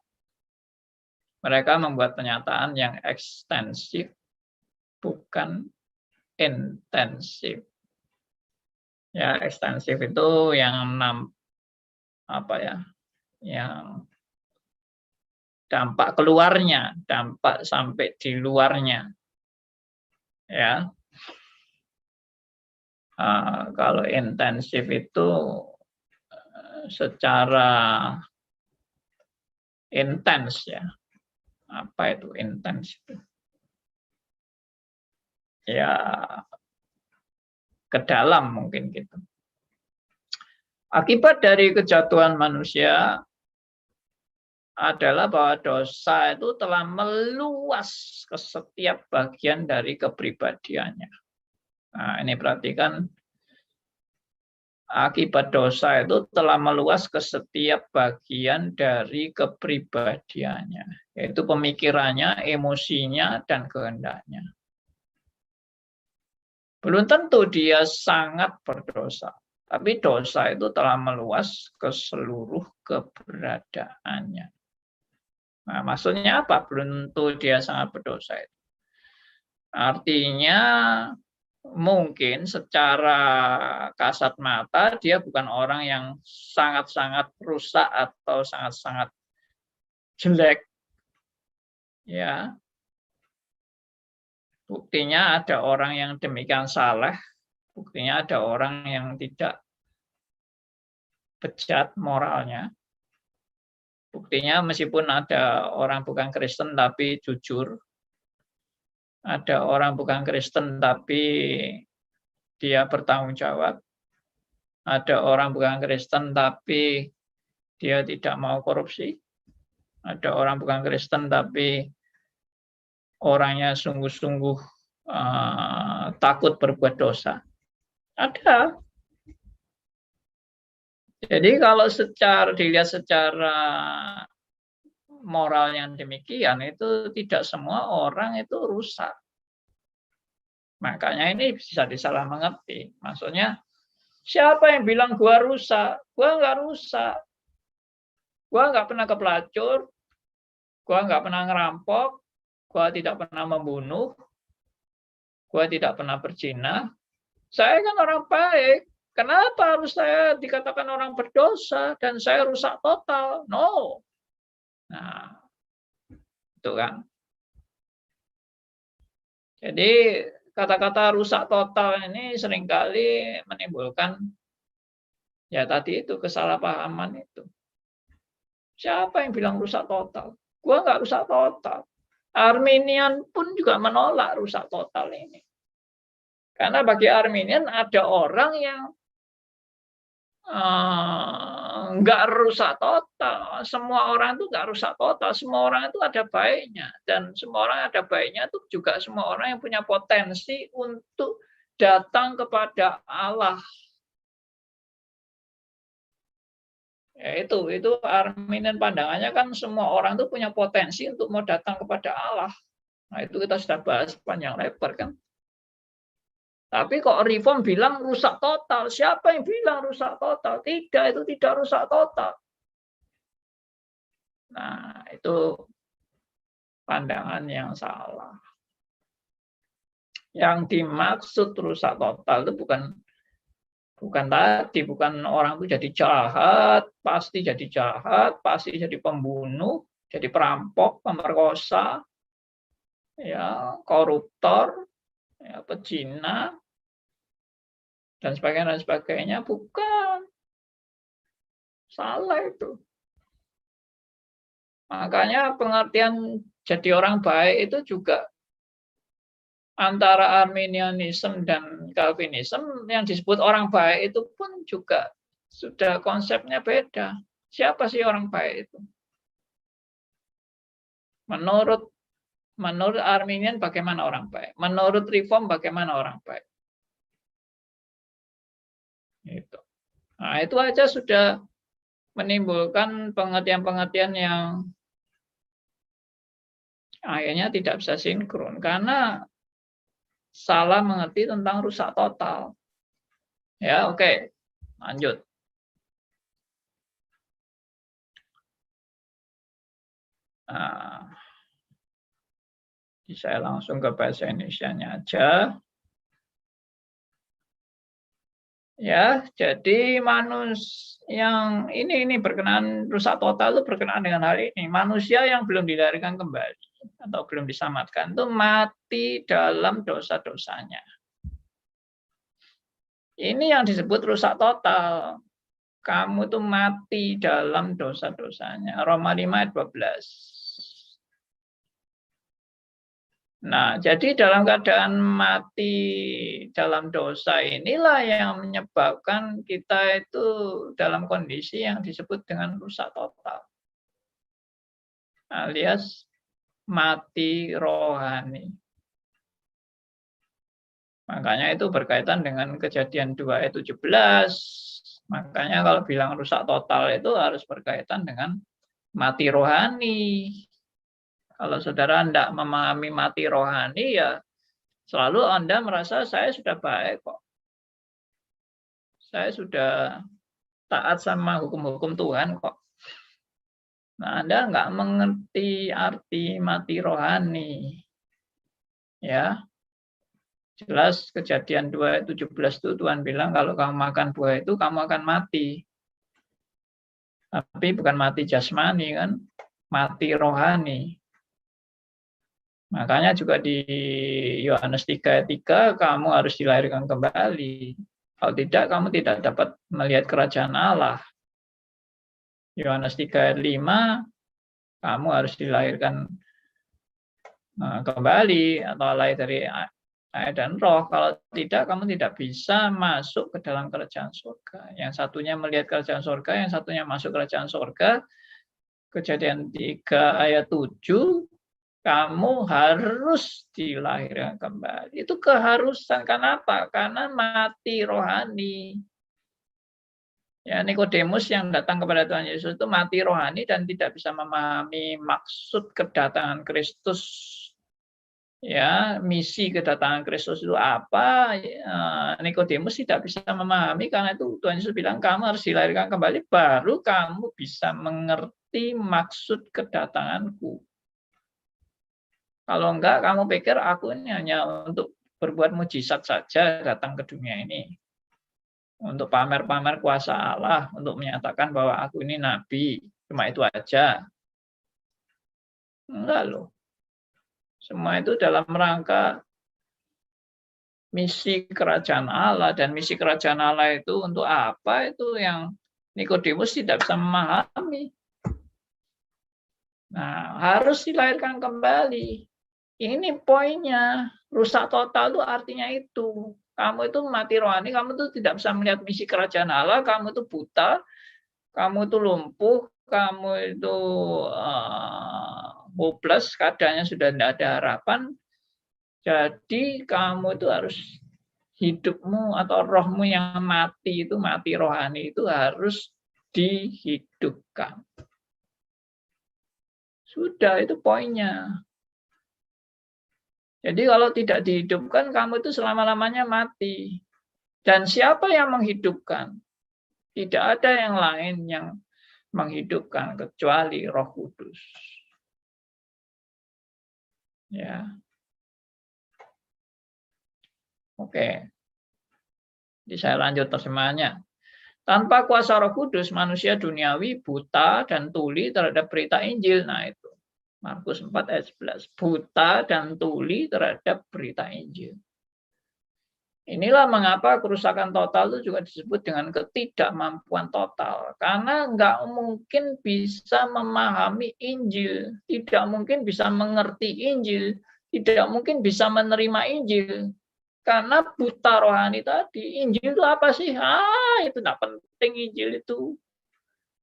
mereka membuat pernyataan yang ekstensif, bukan intensif. Ya, ekstensif itu yang yang dampak keluarnya, dampak sampai di luarnya. Ya, kalau intensif itu secara intens, ya. Apa itu intens itu? Ya, ke dalam mungkin gitu. Akibat dari kejatuhan manusia adalah bahwa dosa itu telah meluas ke setiap bagian dari kepribadiannya. Nah, ini perhatikan, akibat dosa itu telah meluas ke setiap bagian dari kepribadiannya, yaitu pemikirannya, emosinya, dan kehendaknya. Belum tentu dia sangat berdosa, tapi dosa itu telah meluas ke seluruh keberadaannya. Nah, maksudnya apa? Belum tentu dia sangat berdosa itu. Artinya mungkin secara kasat mata dia bukan orang yang sangat-sangat rusak atau sangat-sangat jelek. Ya. Buktinya ada orang yang demikian saleh, buktinya ada orang yang tidak bejat moralnya. Buktinya meskipun ada orang bukan Kristen tapi jujur, ada orang bukan Kristen tapi dia bertanggung jawab, ada orang bukan Kristen tapi dia tidak mau korupsi, ada orang bukan Kristen tapi orangnya sungguh-sungguh takut berbuat dosa. Ada. Jadi kalau dilihat secara moral yang demikian, itu tidak semua orang itu rusak. Makanya ini bisa disalah mengerti. Maksudnya, siapa yang bilang gua rusak? Gua nggak rusak. Gua nggak pernah kepelacur. Gua nggak pernah ngerampok, gua tidak pernah membunuh, gua tidak pernah berzina. Saya kan orang baik. Kenapa harus saya dikatakan orang berdosa dan saya rusak total? No. Nah, itu kan. Jadi kata-kata rusak total ini seringkali menimbulkan ya tadi itu kesalahpahaman itu. Siapa yang bilang rusak total? Gua nggak rusak total. Arminian pun juga menolak rusak total ini. Karena bagi Arminian ada orang yang nggak rusak total. Semua orang itu nggak rusak total. Semua orang itu ada baiknya. Dan semua orang ada baiknya itu juga semua orang yang punya potensi untuk datang kepada Allah. Ya itu Arminian pandangannya kan semua orang itu punya potensi untuk mau datang kepada Allah. Nah, itu kita sudah bahas panjang lebar kan. Tapi kok Reform bilang rusak total. Siapa yang bilang rusak total? Tidak, itu tidak rusak total. Nah, itu pandangan yang salah. Yang dimaksud rusak total itu bukan orang itu jadi jahat, pasti jadi jahat, pasti jadi pembunuh, jadi perampok, pemerkosa, ya, koruptor, ya, pezina, dan sebagainya, bukan. Salah itu. Makanya pengertian jadi orang baik itu juga antara Arminianisme dan Calvinisme yang disebut orang baik itu pun juga sudah konsepnya beda. Siapa sih orang baik itu? Menurut Arminian bagaimana orang baik? Menurut Reform bagaimana orang baik? Itu. Nah, itu aja sudah menimbulkan pengertian-pengertian yang akhirnya tidak bisa sinkron karena salah mengerti tentang rusak total. Ya, oke. Lanjut. Nah, saya langsung ke bahasa Indonesianya aja. Ya, jadi yang ini berkenaan rusak total itu berkenaan dengan hal ini. Manusia yang belum dilahirkan kembali atau belum diselamatkan itu mati dalam dosa-dosanya. Ini yang disebut rusak total. Kamu tuh mati dalam dosa-dosanya. Roma 5 ayat 12. Nah, jadi dalam keadaan mati dalam dosa inilah yang menyebabkan kita itu dalam kondisi yang disebut dengan rusak total. Alias mati rohani. Makanya itu berkaitan dengan Kejadian 2 ayat 17. Makanya kalau bilang rusak total itu harus berkaitan dengan mati rohani. Kalau saudara tidak memahami mati rohani, ya selalu Anda merasa saya sudah baik kok. Saya sudah taat sama hukum-hukum Tuhan kok. Nah, Anda nggak mengerti arti mati rohani. Ya, jelas Kejadian 2 ayat 17 itu Tuhan bilang kalau kamu makan buah itu kamu akan mati. Tapi bukan mati jasmani kan, mati rohani. Makanya juga di Yohanes 3 ayat 3 kamu harus dilahirkan kembali. Kalau tidak, kamu tidak dapat melihat kerajaan Allah. Yohanes 3 ayat 5, kamu harus dilahirkan kembali atau lahir dari air dan roh. Kalau tidak, kamu tidak bisa masuk ke dalam kerajaan surga. Yang satunya melihat kerajaan surga, yang satunya masuk kerajaan surga. Kejadian 3 ayat 7, kamu harus dilahirkan kembali. Itu keharusan. Kenapa? Karena mati rohani. Ya, Nikodemus yang datang kepada Tuhan Yesus itu mati rohani dan tidak bisa memahami maksud kedatangan Kristus. Ya, misi kedatangan Kristus itu apa? Nikodemus tidak bisa memahami, karena itu Tuhan Yesus bilang kamu harus dilahirkan kembali baru kamu bisa mengerti maksud kedatanganku. Kalau enggak, kamu pikir aku ini hanya untuk berbuat mujizat saja datang ke dunia ini. Untuk pamer-pamer kuasa Allah, untuk menyatakan bahwa aku ini nabi. Cuma itu aja. Enggak loh. Semua itu dalam rangka misi kerajaan Allah. Dan misi kerajaan Allah itu untuk apa? Itu yang Nikodemus tidak bisa memahami. Nah, harus dilahirkan kembali. Ini poinnya. Rusak total itu artinya itu. Kamu itu mati rohani, kamu itu tidak bisa melihat misi kerajaan Allah, kamu itu buta, kamu itu lumpuh, kamu itu hopeless, keadaannya sudah tidak ada harapan. Jadi kamu itu harus hidupmu atau rohmu yang mati itu, mati rohani itu harus dihidupkan. Sudah, itu poinnya. Jadi kalau tidak dihidupkan, kamu itu selama-lamanya mati. Dan siapa yang menghidupkan? Tidak ada yang lain yang menghidupkan kecuali Roh Kudus. Ya. Oke. Jadi saya lanjut terjemahannya. Tanpa kuasa Roh Kudus, manusia duniawi buta dan tuli terhadap berita Injil. Nah, itu Markus 4 ayat 11. Buta dan tuli terhadap berita Injil. Inilah mengapa kerusakan total itu juga disebut dengan ketidakmampuan total. Karena nggak mungkin bisa memahami Injil. Tidak mungkin bisa mengerti Injil. Tidak mungkin bisa menerima Injil. Karena buta rohani tadi. Injil itu apa sih? Itu nggak penting Injil itu.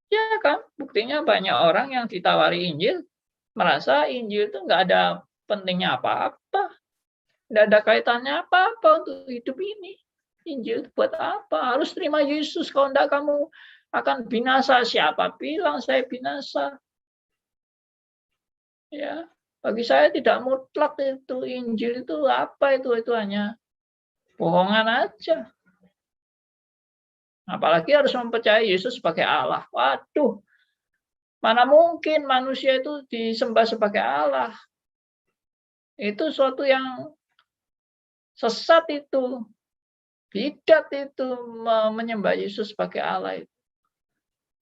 Ya kan? Buktinya banyak orang yang ditawari Injil merasa Injil itu nggak ada pentingnya apa-apa, nggak ada kaitannya apa-apa untuk hidup ini. Injil itu buat apa? Harus terima Yesus, kalau enggak kamu akan binasa. Siapa bilang saya binasa? Ya, bagi saya tidak mutlak itu Injil itu apa itu hanya bohongan aja. Apalagi harus mempercayai Yesus sebagai Allah. Waduh, mana mungkin manusia itu disembah sebagai Allah? Itu suatu yang sesat itu. Bidat itu menyembah Yesus sebagai Allah itu.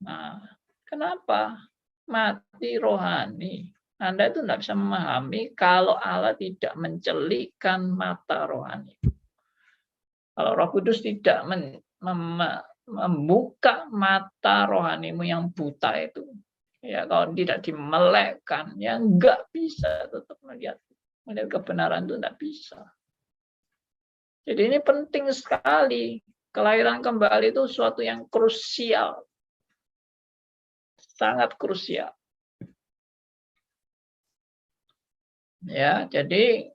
Nah, kenapa? Mati rohani. Anda itu tidak bisa memahami kalau Allah tidak mencelikan mata rohani. Kalau Roh Kudus tidak membuka mata rohanimu yang buta itu, ya kalau tidak dimelekkan, ya nggak bisa tetap melihat kebenaran itu nggak bisa. Jadi ini penting sekali. Kelahiran kembali itu suatu yang krusial. Sangat krusial. Ya, jadi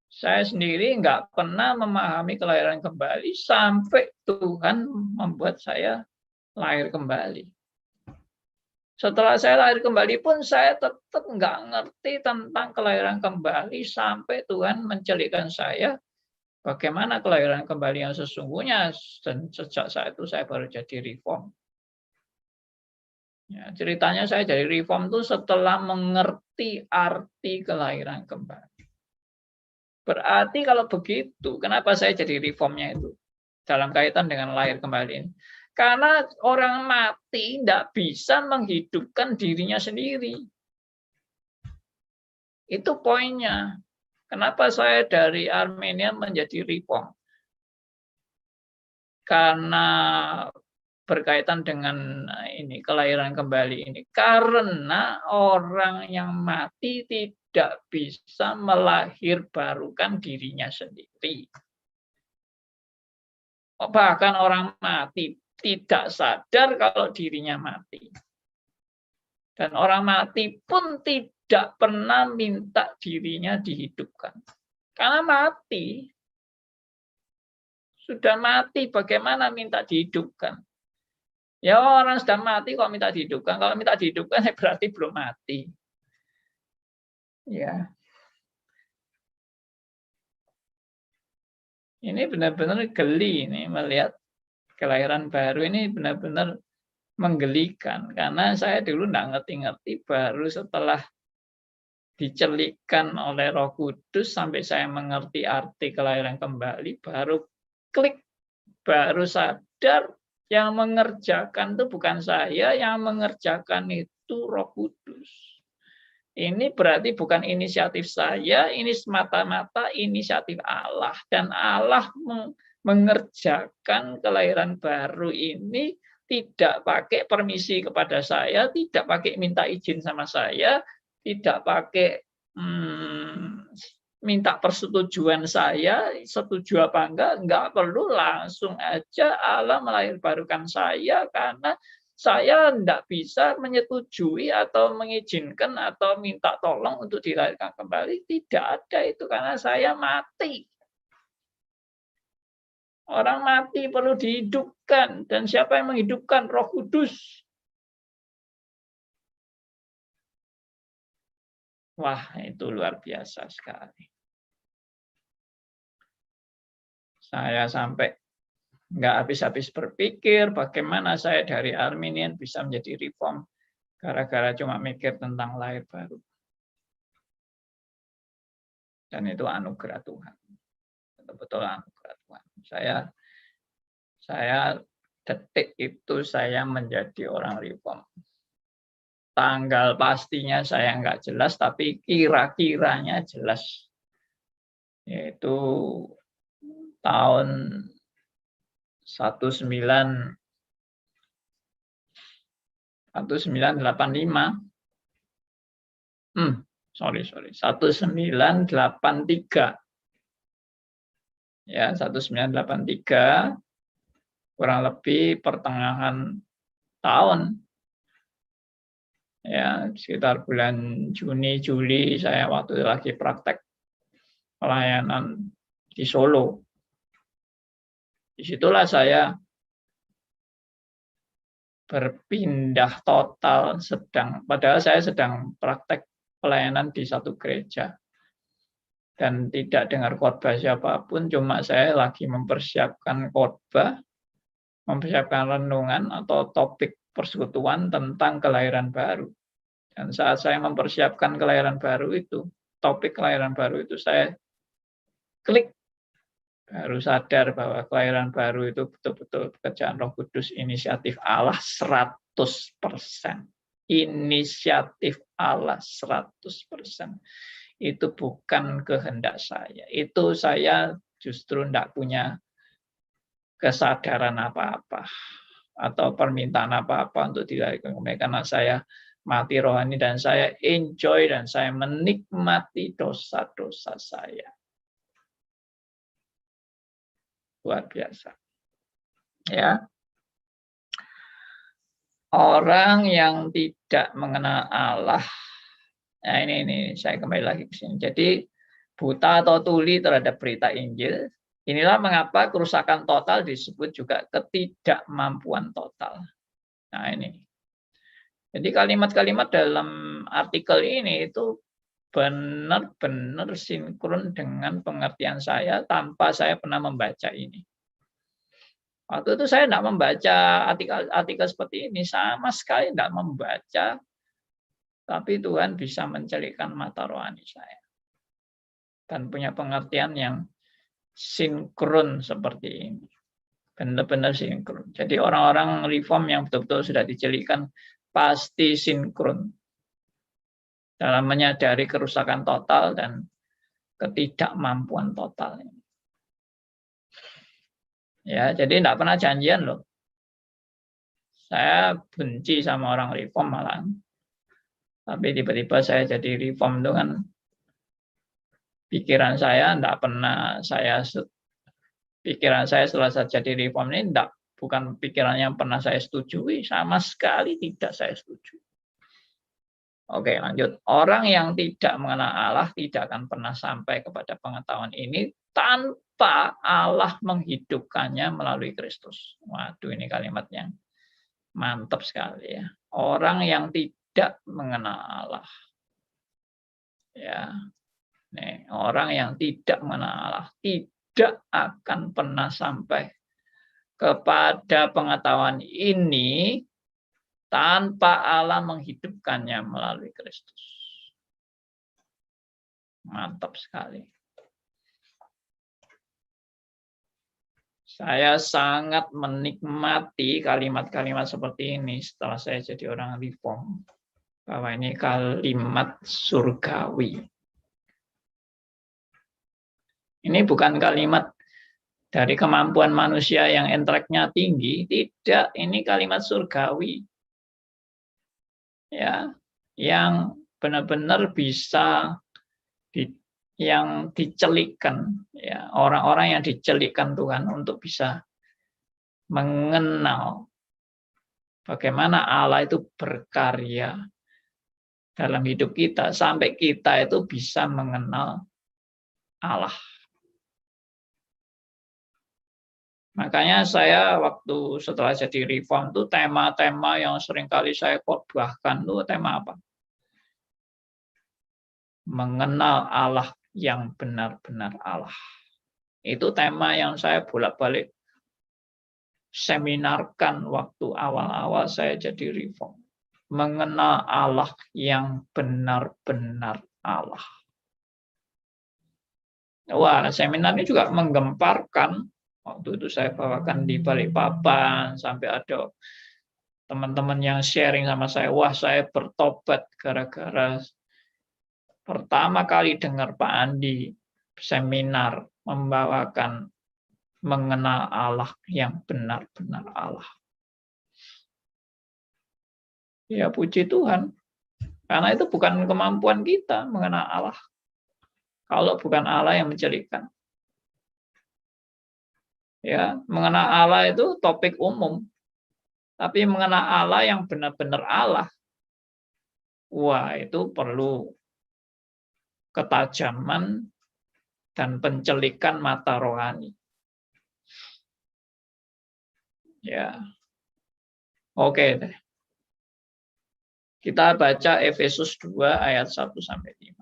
saya sendiri nggak pernah memahami kelahiran kembali sampai Tuhan membuat saya lahir kembali. Setelah saya lahir kembali pun saya tetap nggak ngerti tentang kelahiran kembali sampai Tuhan mencelikkan saya bagaimana kelahiran kembali yang sesungguhnya. Dan sejak saat itu saya baru jadi reform. Ya, ceritanya saya jadi reform itu setelah mengerti arti kelahiran kembali. Berarti kalau begitu, kenapa saya jadi reformnya itu? Dalam kaitan dengan lahir kembali ini. Karena orang mati tidak bisa menghidupkan dirinya sendiri. Itu poinnya. Kenapa saya dari Armenia menjadi reform? Karena berkaitan dengan ini kelahiran kembali ini. Karena orang yang mati tidak bisa melahirbarukan dirinya sendiri. Bahkan orang mati tidak sadar kalau dirinya mati. Dan orang mati pun tidak pernah minta dirinya dihidupkan. Karena mati. Sudah mati, bagaimana minta dihidupkan? Ya orang sudah mati kok minta dihidupkan. Kalau minta dihidupkan berarti belum mati. Ya. Ini benar-benar geli ini melihat kelahiran baru ini benar-benar menggelikan. Karena saya dulu nggak ngerti-ngerti, baru setelah dicelikkan oleh Roh Kudus sampai saya mengerti arti kelahiran kembali, baru klik, baru sadar yang mengerjakan itu bukan saya, yang mengerjakan itu Roh Kudus. Ini berarti bukan inisiatif saya, ini semata-mata inisiatif Allah. Dan Allah mengerjakan kelahiran baru ini tidak pakai permisi kepada saya, tidak pakai minta izin sama saya, tidak pakai minta persetujuan saya, setuju apa enggak perlu, langsung aja Allah melahirkan saya karena saya tidak bisa menyetujui atau mengizinkan atau minta tolong untuk dilahirkan kembali. Tidak ada itu karena saya mati. Orang mati perlu dihidupkan. Dan siapa yang menghidupkan? Roh Kudus. Wah, itu luar biasa sekali. Saya sampai nggak habis-habis berpikir bagaimana saya dari Arminian bisa menjadi Reform gara-gara cuma mikir tentang lahir baru. Dan itu anugerah Tuhan. Betul-betul anugerah Tuhan. Saya detik itu saya menjadi orang Reform. Tanggal pastinya saya nggak jelas, tapi kira-kiranya jelas. Yaitu tahun 1985. 1983. Ya, 1983 kurang lebih pertengahan tahun. Ya, sekitar bulan Juni, Juli saya waktu itu lagi praktek pelayanan di Solo. Disitulah saya berpindah total, padahal saya sedang praktek pelayanan di satu gereja. Dan tidak dengar khotbah siapapun, cuma saya lagi mempersiapkan khotbah, mempersiapkan renungan atau topik persekutuan tentang kelahiran baru. Dan saat saya mempersiapkan kelahiran baru itu, topik kelahiran baru itu saya klik, baru sadar bahwa kelahiran baru itu betul-betul pekerjaan Roh Kudus, inisiatif Allah 100%. Inisiatif Allah 100%. Itu bukan kehendak saya. Itu saya justru tidak punya kesadaran apa-apa atau permintaan apa-apa untuk dilahirkan kembali, karena saya mati rohani dan saya enjoy dan saya menikmati dosa-dosa saya. Luar biasa. Ya. Orang yang tidak mengenal Allah. Nah, ini saya kembali lagi ke sini. Jadi buta atau tuli terhadap berita Injil. Inilah mengapa kerusakan total disebut juga ketidakmampuan total. Nah, ini. Jadi kalimat-kalimat dalam artikel ini itu benar-benar sinkron dengan pengertian saya tanpa saya pernah membaca ini. Waktu itu saya tidak membaca artikel seperti ini, sama sekali tidak membaca, tapi Tuhan bisa mencelikkan mata rohani saya. Dan punya pengertian yang sinkron seperti ini. Benar-benar sinkron. Jadi orang-orang Reform yang betul-betul sudah dicelikkan pasti sinkron dalam menyadari kerusakan total dan ketidakmampuan total. Ya, jadi tidak pernah janjian loh. Saya benci sama orang Reform malah. Tapi tiba-tiba saya jadi Reform itu kan pikiran saya tidak pernah pikiran saya setelah saya jadi Reform ini bukan pikiran yang pernah saya setujui, sama sekali tidak saya setuju. Oke, lanjut. Orang yang tidak mengenal Allah tidak akan pernah sampai kepada pengetahuan ini tanpa Allah menghidupkannya melalui Kristus. Waduh, ini kalimat yang mantap sekali ya. Orang yang tidak mengenal Allah. Ya. Nih, orang yang tidak mengenal Allah tidak akan pernah sampai kepada pengetahuan ini tanpa Allah menghidupkannya melalui Kristus. Mantap sekali. Saya sangat menikmati kalimat-kalimat seperti ini setelah saya jadi orang reform. Bahwa ini kalimat surgawi. Ini bukan kalimat dari kemampuan manusia yang inteleknya tinggi, tidak, ini kalimat surgawi. Ya, yang benar-benar bisa yang dicelikkan, ya, orang-orang yang dicelikkan Tuhan untuk bisa mengenal bagaimana Allah itu berkarya dalam hidup kita sampai kita itu bisa mengenal Allah. Makanya saya waktu setelah jadi reform itu tema-tema yang seringkali saya khotbahkan itu tema apa? Mengenal Allah yang benar-benar Allah. Itu tema yang saya bolak-balik seminarkan waktu awal-awal saya jadi reform. Mengenal Allah yang benar-benar Allah. Wah, seminar ini juga menggemparkan. Waktu itu saya bawakan di Balikpapan, sampai ada teman-teman yang sharing sama saya, wah saya bertobat gara-gara pertama kali dengar Pak Andi seminar membawakan mengenal Allah yang benar-benar Allah. Ya puji Tuhan, karena itu bukan kemampuan kita mengenal Allah. Kalau bukan Allah yang mencelikkan. Ya, mengenal Allah itu topik umum. Tapi mengenal Allah yang benar-benar Allah, wah itu perlu ketajaman dan pencelikan mata rohani. Ya. Oke deh. Kita baca Efesus 2 ayat 1 sampai 5.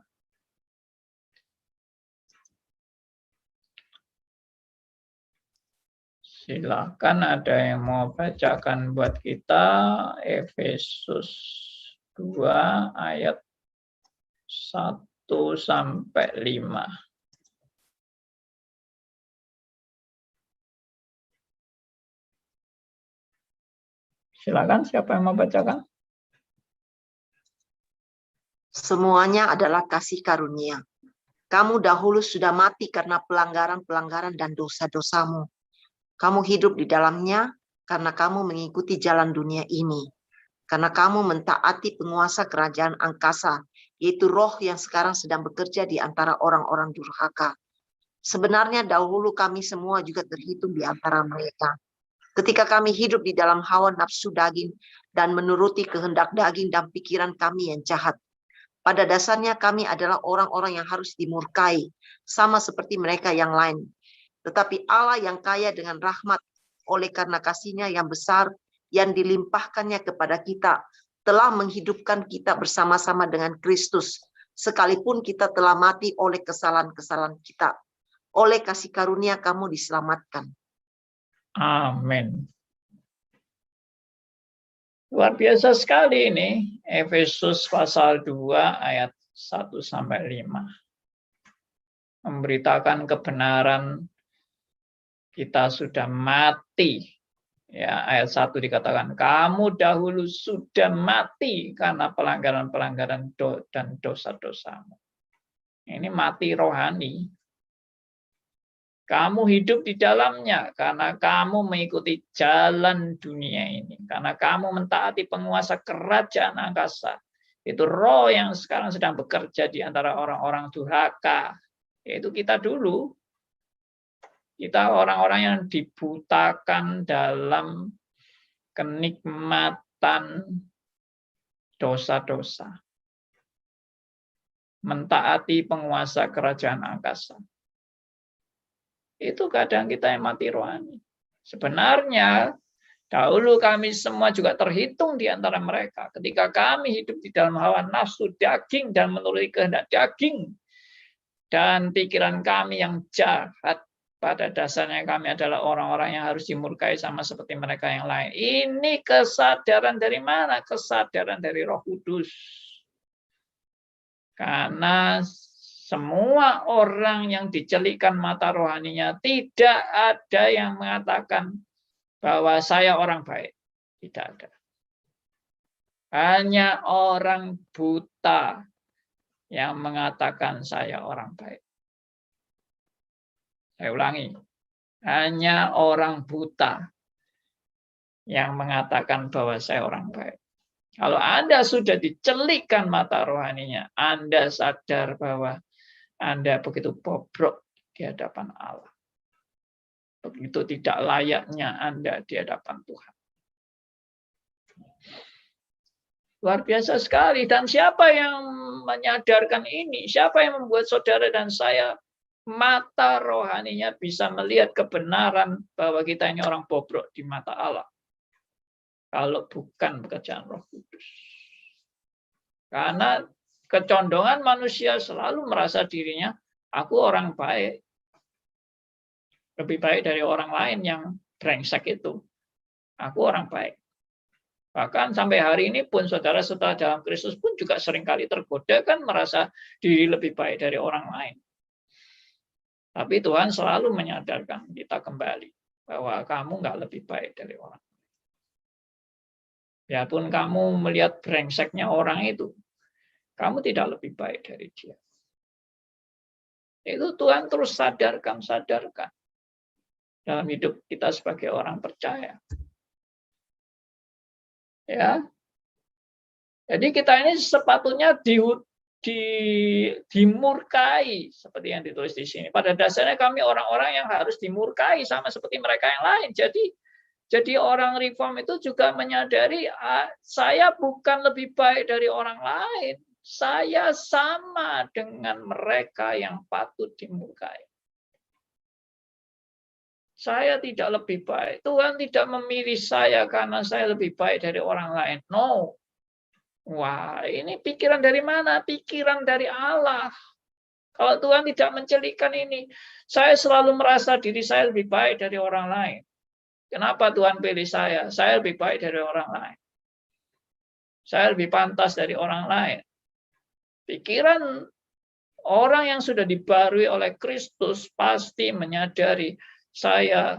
Silakan ada yang mau bacakan buat kita Efesus 2 ayat 1 sampai 5. Silakan siapa yang mau bacakan? Semuanya adalah kasih karunia. Kamu dahulu sudah mati karena pelanggaran-pelanggaran dan dosa-dosamu. Kamu hidup di dalamnya karena kamu mengikuti jalan dunia ini. Karena kamu mentaati penguasa kerajaan angkasa, yaitu roh yang sekarang sedang bekerja di antara orang-orang durhaka. Sebenarnya dahulu kami semua juga terhitung di antara mereka. Ketika kami hidup di dalam hawa nafsu daging dan menuruti kehendak daging dan pikiran kami yang jahat. Pada dasarnya kami adalah orang-orang yang harus dimurkai, sama seperti mereka yang lain. Tetapi Allah yang kaya dengan rahmat, oleh karena kasih-Nya yang besar, yang dilimpahkannya kepada kita, telah menghidupkan kita bersama-sama dengan Kristus, sekalipun kita telah mati oleh kesalahan-kesalahan kita. Oleh kasih karunia kamu diselamatkan. Amin. Luar biasa sekali ini, Efesus pasal 2 ayat 1 sampai 5. Memberitakan kebenaran kita sudah mati. Ya, ayat 1 dikatakan, kamu dahulu sudah mati karena pelanggaran-pelanggaran dan dosa-dosamu. Ini mati rohani. Kamu hidup di dalamnya karena kamu mengikuti jalan dunia ini. Karena kamu mentaati penguasa kerajaan angkasa. Itu roh yang sekarang sedang bekerja di antara orang-orang durhaka. Yaitu kita dulu. Kita orang-orang yang dibutakan dalam kenikmatan dosa-dosa. Mentaati penguasa kerajaan angkasa. Itu kadang kita yang mati rohani. Sebenarnya, dahulu kami semua juga terhitung di antara mereka. Ketika kami hidup di dalam hawa nafsu daging dan menuruti kehendak daging. Dan pikiran kami yang jahat. Pada dasarnya kami adalah orang-orang yang harus dimurkai sama seperti mereka yang lain. Ini kesadaran dari mana? Kesadaran dari Roh Kudus. Karena semua orang yang dicelikkan mata rohaninya, tidak ada yang mengatakan bahwa saya orang baik. Tidak ada. Hanya orang buta yang mengatakan saya orang baik. Saya ulangi. Hanya orang buta yang mengatakan bahwa saya orang baik. Kalau Anda sudah dicelikkan mata rohaninya, Anda sadar bahwa Anda begitu bobrok di hadapan Allah. Begitu tidak layaknya Anda di hadapan Tuhan. Luar biasa sekali. Dan siapa yang menyadarkan ini? Siapa yang membuat saudara dan saya mata rohaninya bisa melihat kebenaran bahwa kita ini orang bobrok di mata Allah? Kalau bukan pekerjaan Roh Kudus. Karena kecondongan manusia selalu merasa dirinya, aku orang baik. Lebih baik dari orang lain yang brengsek itu. Aku orang baik. Bahkan sampai hari ini pun saudara-saudara dalam Kristus pun juga seringkali tergoda kan merasa diri lebih baik dari orang lain. Tapi Tuhan selalu menyadarkan kita kembali bahwa kamu nggak lebih baik dari orang. Biarpun kamu melihat brengseknya orang itu, kamu tidak lebih baik dari dia. Itu Tuhan terus sadarkan dalam hidup kita sebagai orang percaya. Ya. Jadi kita ini sepatutnya dimurkai seperti yang ditulis di sini. Pada dasarnya kami orang-orang yang harus dimurkai sama seperti mereka yang lain. Jadi orang reform itu juga menyadari saya bukan lebih baik dari orang lain. Saya sama dengan mereka yang patut dimurkai. Saya tidak lebih baik. Tuhan tidak memilih saya karena saya lebih baik dari orang lain. No. Wah, ini pikiran dari mana? Pikiran dari Allah. Kalau Tuhan tidak mencelikkan ini, saya selalu merasa diri saya lebih baik dari orang lain. Kenapa Tuhan pilih saya? Saya lebih baik dari orang lain. Saya lebih pantas dari orang lain. Pikiran orang yang sudah dibarui oleh Kristus pasti menyadari saya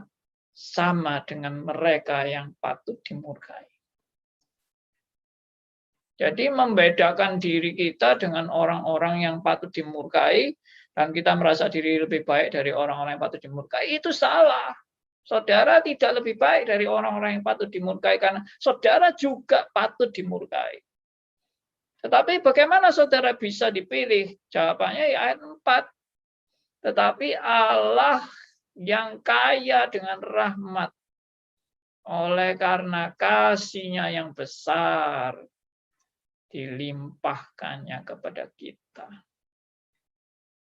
sama dengan mereka yang patut dimurkai. Jadi membedakan diri kita dengan orang-orang yang patut dimurkai dan kita merasa diri lebih baik dari orang-orang yang patut dimurkai, itu salah. Saudara tidak lebih baik dari orang-orang yang patut dimurkai karena saudara juga patut dimurkai. Tetapi bagaimana saudara bisa dipilih? Jawabannya ya ayat 4. Tetapi Allah yang kaya dengan rahmat oleh karena kasih-Nya yang besar dilimpahkannya kepada kita.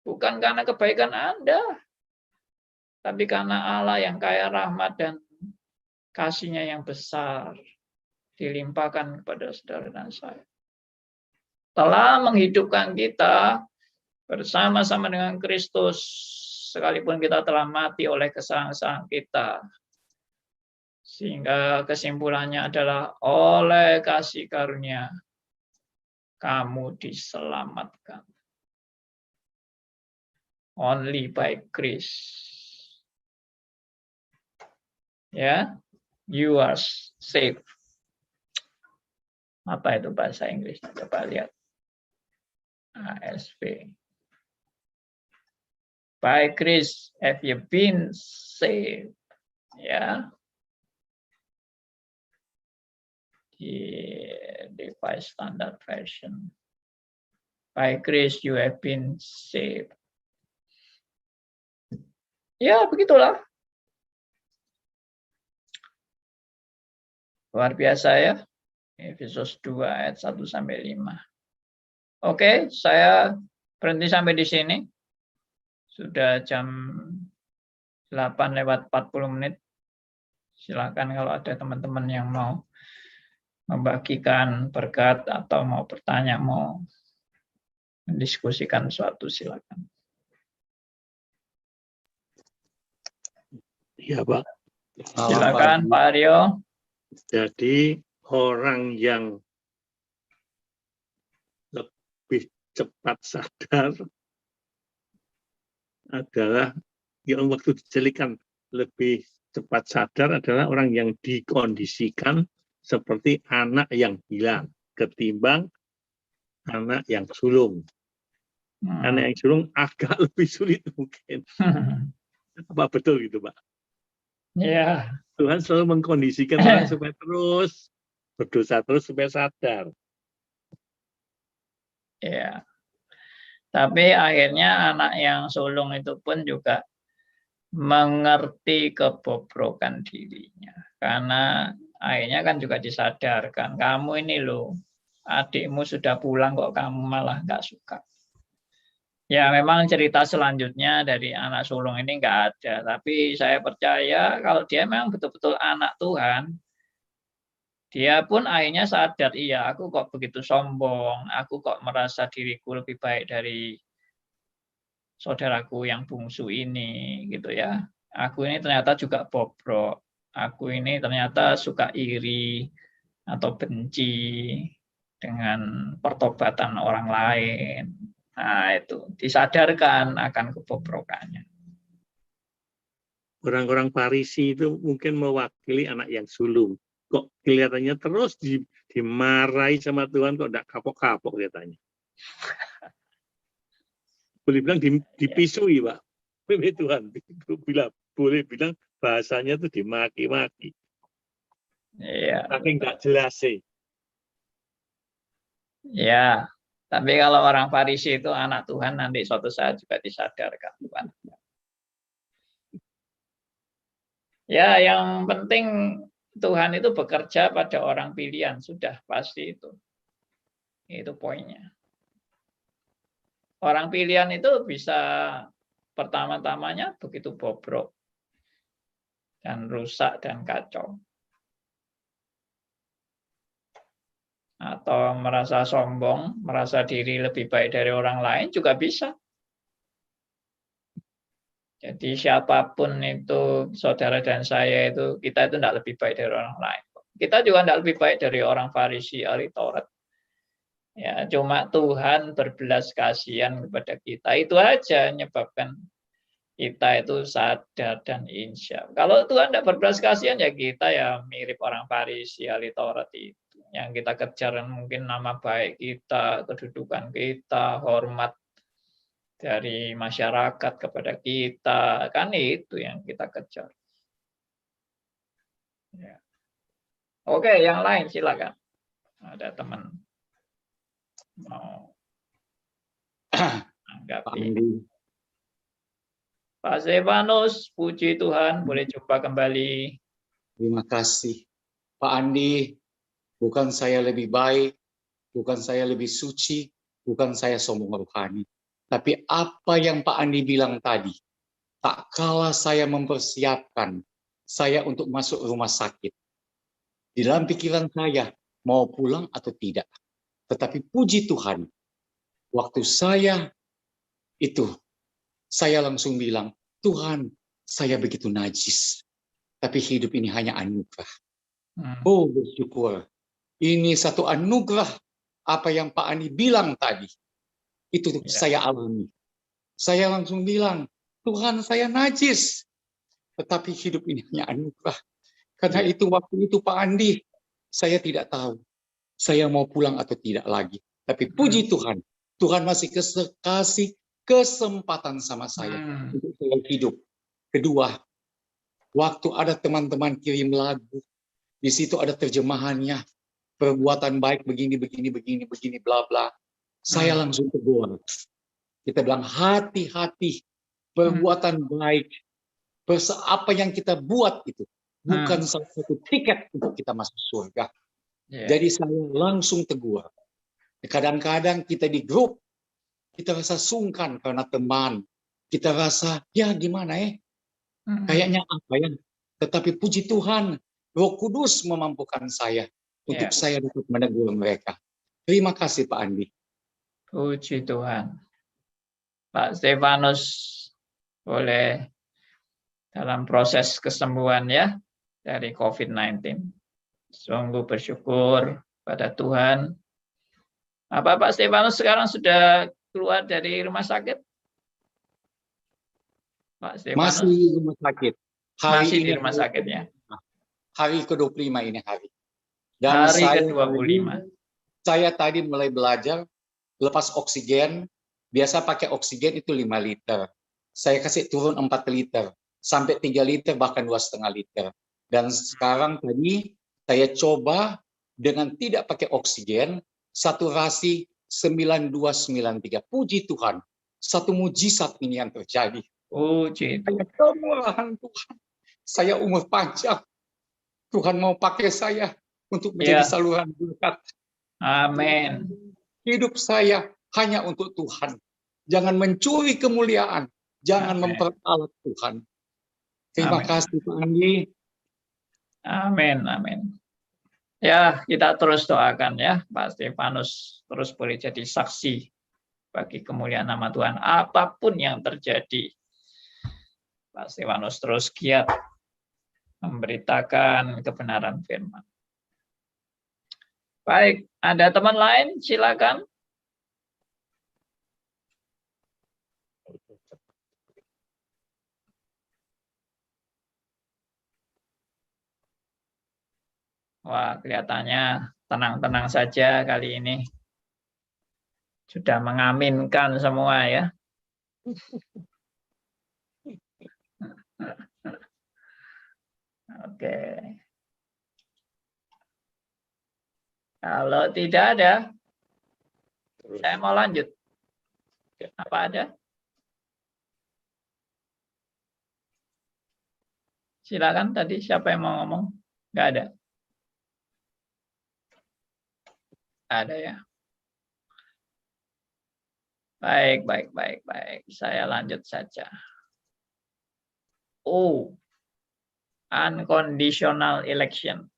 Bukan karena kebaikan Anda, tapi karena Allah yang kaya rahmat dan kasih-Nya yang besar dilimpahkan kepada saudara dan saya. Telah menghidupkan kita bersama-sama dengan Kristus, sekalipun kita telah mati oleh kesalahan-kesalahan kita. Sehingga kesimpulannya adalah oleh kasih karunia kamu diselamatkan. Only by grace. Ya, you are saved. Apa itu bahasa Inggrisnya? Coba lihat. ASP. By grace have you been saved. Ya. Di Device Standard Version. By grace you have been saved. Ya, begitulah. Luar biasa ya. Efesus 2 ayat 1 sampai 5. Oke, saya berhenti sampai di sini. Sudah jam 8:40. Silakan kalau ada teman-teman yang mau membagikan berkat atau mau bertanya, mau mendiskusikan sesuatu, silakan. Iya, Pak. Silakan, Pak Aryo. Jadi orang yang lebih cepat sadar adalah yang waktu dijelikan lebih cepat sadar adalah orang yang dikondisikan seperti anak yang hilang ketimbang anak yang sulung. Anak yang sulung agak lebih sulit mungkin. Apa betul gitu, Pak? Ya. Tuhan selalu mengkondisikan orang supaya terus berdosa terus supaya sadar. Ya. Tapi akhirnya anak yang sulung itu pun juga mengerti kebobrokan dirinya. Karena akhirnya kan juga disadarkan, kamu ini loh, adikmu sudah pulang kok kamu malah nggak suka. Ya memang cerita selanjutnya dari anak sulung ini nggak ada. Tapi saya percaya kalau dia memang betul-betul anak Tuhan, dia pun akhirnya sadar, iya aku kok begitu sombong, aku kok merasa diriku lebih baik dari saudaraku yang bungsu ini, gitu ya. Aku ini ternyata juga bobrok, aku ini ternyata suka iri atau benci dengan pertobatan orang lain. Nah itu, disadarkan akan kebobrokannya. Orang-orang Farisi itu mungkin mewakili anak yang sulung. Kok kelihatannya terus dimarahi sama Tuhan, kok enggak kapok-kapok kelihatannya. Boleh bilang dipisui, Pak. Tuhan boleh bilang bahasanya itu dimaki-maki. Iya. Saking nggak jelas sih. Ya, tapi kalau orang Farisi itu anak Tuhan nanti suatu saat juga disadarkan Tuhan. Ya, yang penting Tuhan itu bekerja pada orang pilihan, sudah pasti itu. Itu poinnya. Orang pilihan itu bisa pertama-tamanya begitu bobrok dan rusak dan kacau. Atau merasa sombong, merasa diri lebih baik dari orang lain juga bisa. Jadi siapapun itu, saudara dan saya itu, kita itu tidak lebih baik dari orang lain. Kita juga tidak lebih baik dari orang Farisi, ahli Taurat. Ya, cuma Tuhan berbelas kasihan kepada kita. Itu aja menyebabkan kita itu sadar dan insya. Kalau Tuhan tidak berbelas kasihan, ya kita ya mirip orang Farisi, ahli Taurat itu. Yang kita kejar mungkin nama baik kita, kedudukan kita, hormat dari masyarakat kepada kita, kan itu yang kita kejar. Ya. Oke, yang lain silakan. Ada teman mau anggapi. Pak Stefanus, puji Tuhan, boleh jumpa kembali. Terima kasih. Pak Andi, bukan saya lebih baik, bukan saya lebih suci, bukan saya sombong rohani. Tapi apa yang Pak Andi bilang tadi, tak kala saya mempersiapkan saya untuk masuk rumah sakit. Di dalam pikiran saya, mau pulang atau tidak. Tetapi puji Tuhan, waktu saya langsung bilang, Tuhan, saya begitu najis. Tapi hidup ini hanya anugerah. Oh, bersyukur. Ini satu anugerah apa yang Pak Andi bilang tadi. Itu saya alami. Saya langsung bilang, Tuhan saya najis. Tetapi hidup ini hanya anugerah. Karena itu waktu itu Pak Andi, saya tidak tahu. Saya mau pulang atau tidak lagi. Tapi puji Tuhan, Tuhan masih kasih kesempatan sama saya untuk saya hidup. Kedua, waktu ada teman-teman kirim lagu, di situ ada terjemahannya, perbuatan baik begini, bla bla. Saya langsung tegur. Kita bilang hati-hati, perbuatan baik, apa yang kita buat itu bukan salah satu tiket untuk kita masuk surga. Jadi saya langsung tegur. Kadang-kadang kita di grup, kita rasa sungkan karena teman. Kita rasa, ya gimana kayaknya apa ya. Tetapi puji Tuhan, Roh Kudus memampukan saya untuk saya dapat menegur mereka. Terima kasih Pak Andi. Puji Tuhan. Pak Stefanus boleh dalam proses kesembuhan ya dari COVID-19. Sungguh bersyukur pada Tuhan. Apa Pak Stefanus sekarang sudah keluar dari rumah sakit? Pak Stefanus? Masih di rumah sakit. Masih di rumah sakit ya? Hari ke-25 ini hari. Dan hari ke-25. Saya tadi mulai belajar lepas oksigen. Biasa pakai oksigen itu 5 liter. Saya kasih turun 4 liter. Sampai 3 liter, bahkan 2,5 liter. Dan sekarang tadi saya coba dengan tidak pakai oksigen, saturasi 9293. Puji Tuhan. Satu mujizat ini yang terjadi. Puji Tuhan. Kemurahan Tuhan. Saya umur panjang. Tuhan mau pakai saya untuk menjadi saluran berkat. Amin. Hidup saya hanya untuk Tuhan. Jangan mencuri kemuliaan. Jangan memperalat Tuhan. Terima kasih Pak Andi. Amin, amin. Ya, kita terus doakan ya, Pak Stefanus terus boleh jadi saksi bagi kemuliaan nama Tuhan. Apapun yang terjadi, Pak Stefanus terus giat memberitakan kebenaran firman. Baik, ada teman lain? Silakan. Wah, kelihatannya tenang-tenang saja kali ini. Sudah mengaminkan semua ya. Oke. Kalau tidak ada, saya mau lanjut. Apa ada? Silakan tadi siapa yang mau ngomong? Nggak ada. Ada ya. Baik. Saya lanjut saja. Unconditional election.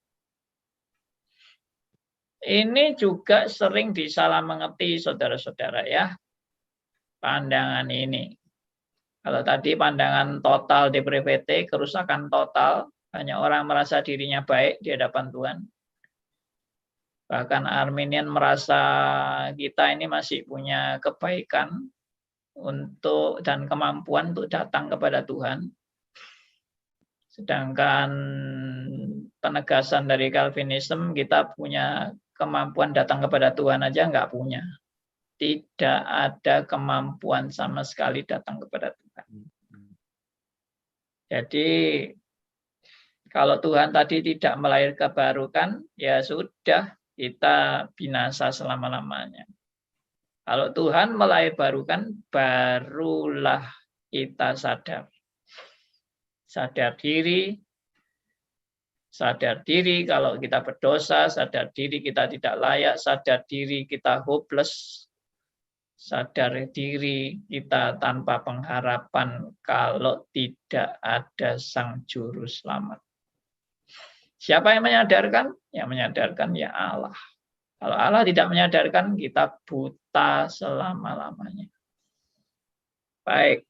Ini juga sering disalah mengerti saudara-saudara ya. Pandangan ini. Kalau tadi pandangan total depravity, kerusakan total, hanya orang merasa dirinya baik di hadapan Tuhan. Bahkan Arminian merasa kita ini masih punya kebaikan dan kemampuan untuk datang kepada Tuhan. Sedangkan penegasan dari Calvinism, kita punya kemampuan datang kepada Tuhan aja nggak punya. Tidak ada kemampuan sama sekali datang kepada Tuhan. Jadi kalau Tuhan tadi tidak melahirkan kebarukan, ya sudah kita binasa selama-lamanya. Kalau Tuhan melahirkan, barulah kita sadar. Sadar diri kalau kita berdosa, sadar diri kita tidak layak, sadar diri kita hopeless, sadar diri kita tanpa pengharapan kalau tidak ada Sang Juru Selamat. Siapa yang menyadarkan? Yang menyadarkan ya Allah. Kalau Allah tidak menyadarkan, kita buta selama-lamanya. Baik.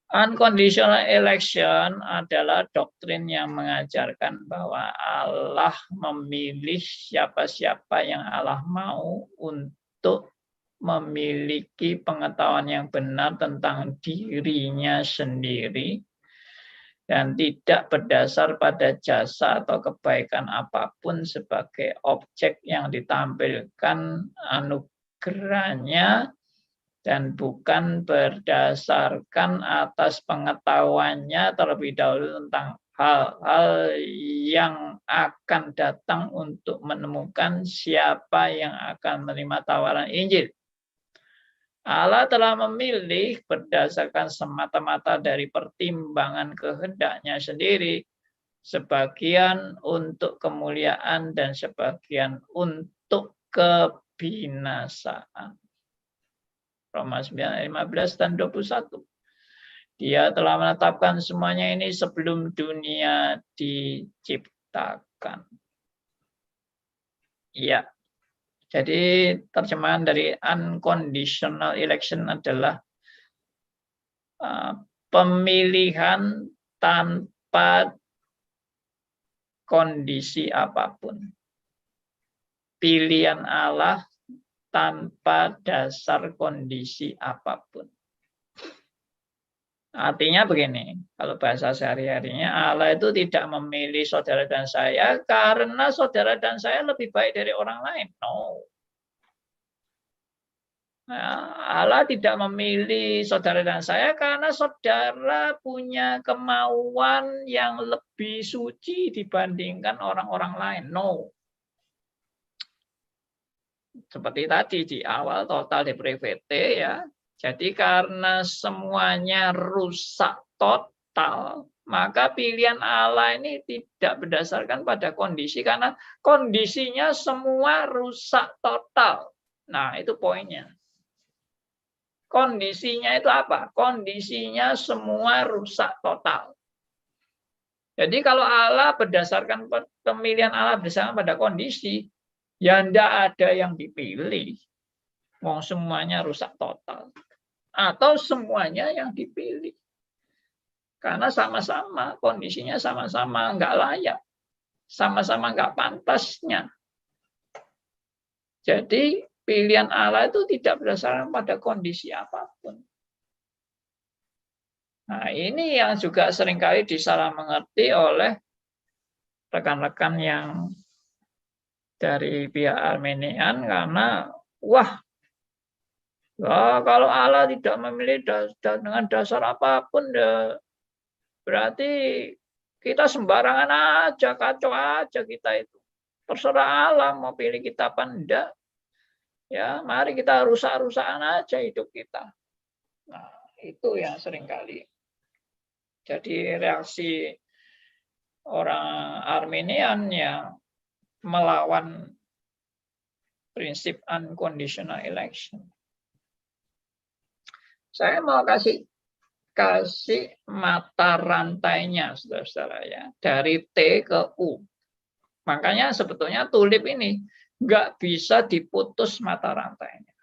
Unconditional election adalah doktrin yang mengajarkan bahwa Allah memilih siapa-siapa yang Allah mau untuk memiliki pengetahuan yang benar tentang dirinya sendiri dan tidak berdasar pada jasa atau kebaikan apapun sebagai objek yang ditampilkan anugerahnya, dan bukan berdasarkan atas pengetahuannya terlebih dahulu tentang hal-hal yang akan datang untuk menemukan siapa yang akan menerima tawaran Injil. Allah telah memilih berdasarkan semata-mata dari pertimbangan kehendaknya sendiri, sebagian untuk kemuliaan dan sebagian untuk kebinasaan. Roma 9:15 dan 21. Dia telah menetapkan semuanya ini sebelum dunia diciptakan. Ya. Jadi terjemahan dari unconditional election adalah pemilihan tanpa kondisi apapun. Pilihan Allah tanpa dasar kondisi apapun. Artinya begini, kalau bahasa sehari-harinya, Allah itu tidak memilih saudara dan saya karena saudara dan saya lebih baik dari orang lain. No. Allah tidak memilih saudara dan saya karena saudara punya kemauan yang lebih suci dibandingkan orang-orang lain. No. Seperti tadi di awal total depravity ya. Jadi karena semuanya rusak total, maka pilihan Allah ini tidak berdasarkan pada kondisi karena kondisinya semua rusak total. Nah, itu poinnya. Kondisinya itu apa? Kondisinya semua rusak total. Jadi kalau Allah berdasarkan pemilihan Allah berdasarkan pada kondisi, ya tidak ada yang dipilih. Wong semuanya rusak total. Atau semuanya yang dipilih. Karena sama-sama, kondisinya sama-sama nggak layak. Sama-sama nggak pantasnya. Jadi pilihan Allah itu tidak berdasarkan pada kondisi apapun. Nah, ini yang juga seringkali disalah mengerti oleh rekan-rekan yang dari pihak Arminian karena, wah, kalau Allah tidak memilih dengan dasar apapun, berarti kita sembarangan aja, kacau aja kita itu. Terserah Allah mau pilih kita apa enggak. Ya, mari kita rusak-rusakan aja hidup kita. Nah, itu yang seringkali jadi reaksi orang Arminian yang melawan prinsip unconditional election. Saya mau kasih mata rantainya, saudara-saudara ya, dari T ke U. Makanya sebetulnya tulip ini nggak bisa diputus mata rantainya.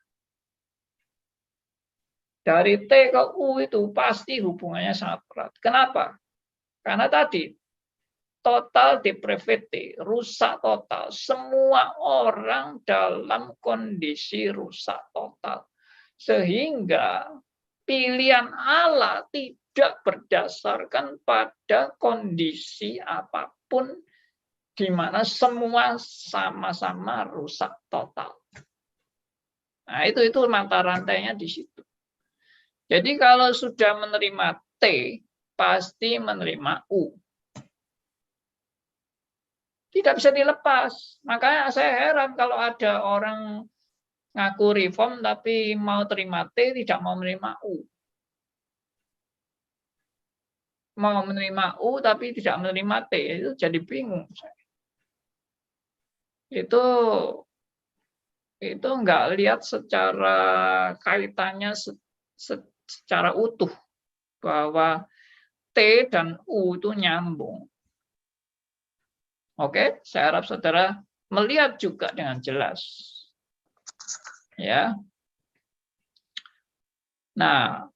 Dari T ke U itu pasti hubungannya sangat erat. Kenapa? Karena tadi total depravity, rusak total. Semua orang dalam kondisi rusak total. Sehingga pilihan Allah tidak berdasarkan pada kondisi apapun di mana semua sama-sama rusak total. Nah, itu mata rantainya di situ. Jadi kalau sudah menerima T, pasti menerima U. Tidak bisa dilepas. Makanya saya heran kalau ada orang ngaku reform tapi mau terima T, tidak mau menerima U. Mau menerima U tapi tidak menerima T, itu jadi bingung saya. Itu nggak lihat secara kaitannya secara utuh bahwa T dan U itu nyambung. Oke, saya harap saudara melihat juga dengan jelas. Ya. Nah,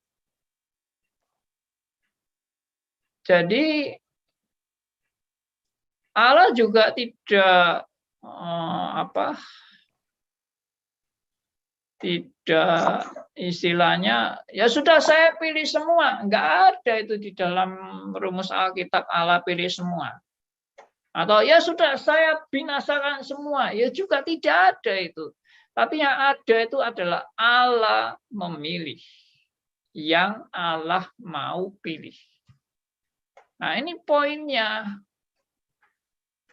jadi Allah juga tidak tidak istilahnya ya sudah saya pilih semua, nggak ada itu di dalam rumus Alkitab Allah pilih semua. Atau ya sudah saya binasakan semua, ya juga tidak ada itu. Tapi yang ada itu adalah Allah memilih yang Allah mau pilih. Nah, ini poinnya.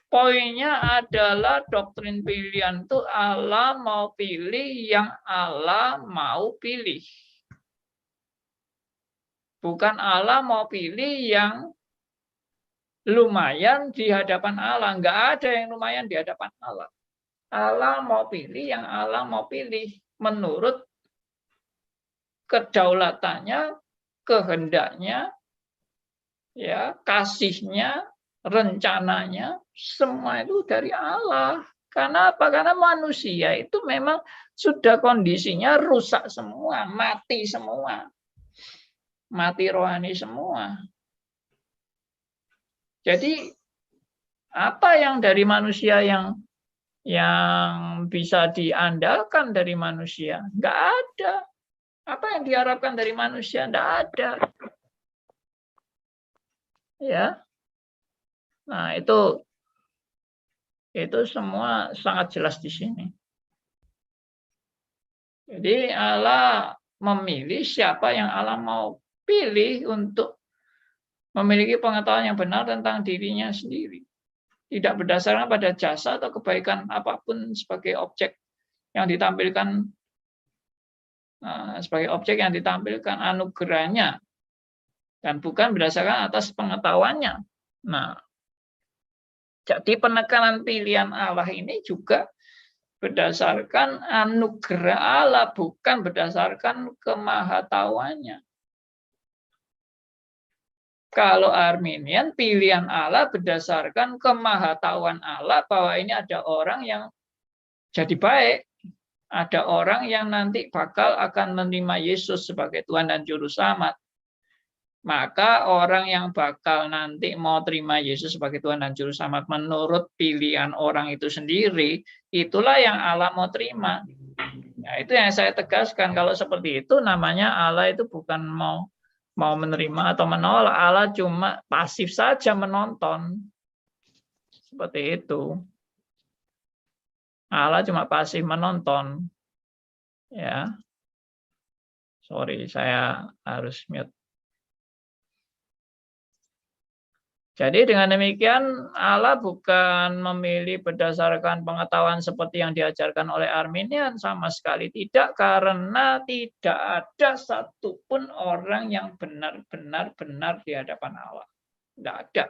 Poinnya adalah doktrin pilihan itu Allah mau pilih yang Allah mau pilih. Bukan Allah mau pilih yang lumayan di hadapan Allah. Enggak ada yang lumayan di hadapan Allah. Allah mau pilih yang Allah mau pilih menurut kedaulatannya, kehendaknya, ya, kasihnya, rencananya, semua itu dari Allah. Karena apa? Karena manusia itu memang sudah kondisinya rusak semua, mati semua. Mati rohani semua. Jadi apa yang dari manusia yang bisa diandalkan dari manusia? Enggak ada. Apa yang diharapkan dari manusia? Enggak ada. Ya. Nah, itu semua sangat jelas di sini. Jadi Allah memilih siapa yang Allah mau pilih untuk memiliki pengetahuan yang benar tentang dirinya sendiri. Tidak berdasarkan pada jasa atau kebaikan apapun sebagai objek yang ditampilkan, anugerahnya, dan bukan berdasarkan atas pengetahuannya. Nah, jadi penekanan pilihan Allah ini juga berdasarkan anugerah Allah, bukan berdasarkan kemahatauannya. Kalau Arminian, pilihan Allah berdasarkan kemahatauan Allah bahwa ini ada orang yang jadi baik, ada orang yang nanti bakal akan menerima Yesus sebagai Tuhan dan Juru Selamat. Maka orang yang bakal nanti mau terima Yesus sebagai Tuhan dan Juru Selamat menurut pilihan orang itu sendiri, itulah yang Allah mau terima. Nah, itu yang saya tegaskan. Kalau seperti itu namanya Allah itu bukan mau menerima atau menolak. Allah cuma pasif saja menonton. Seperti itu. Allah cuma pasif menonton. Ya. Sorry, saya harus mute. Jadi dengan demikian Allah bukan memilih berdasarkan pengetahuan seperti yang diajarkan oleh Arminian, sama sekali tidak, karena tidak ada satupun orang yang benar-benar benar di hadapan Allah. Tidak ada.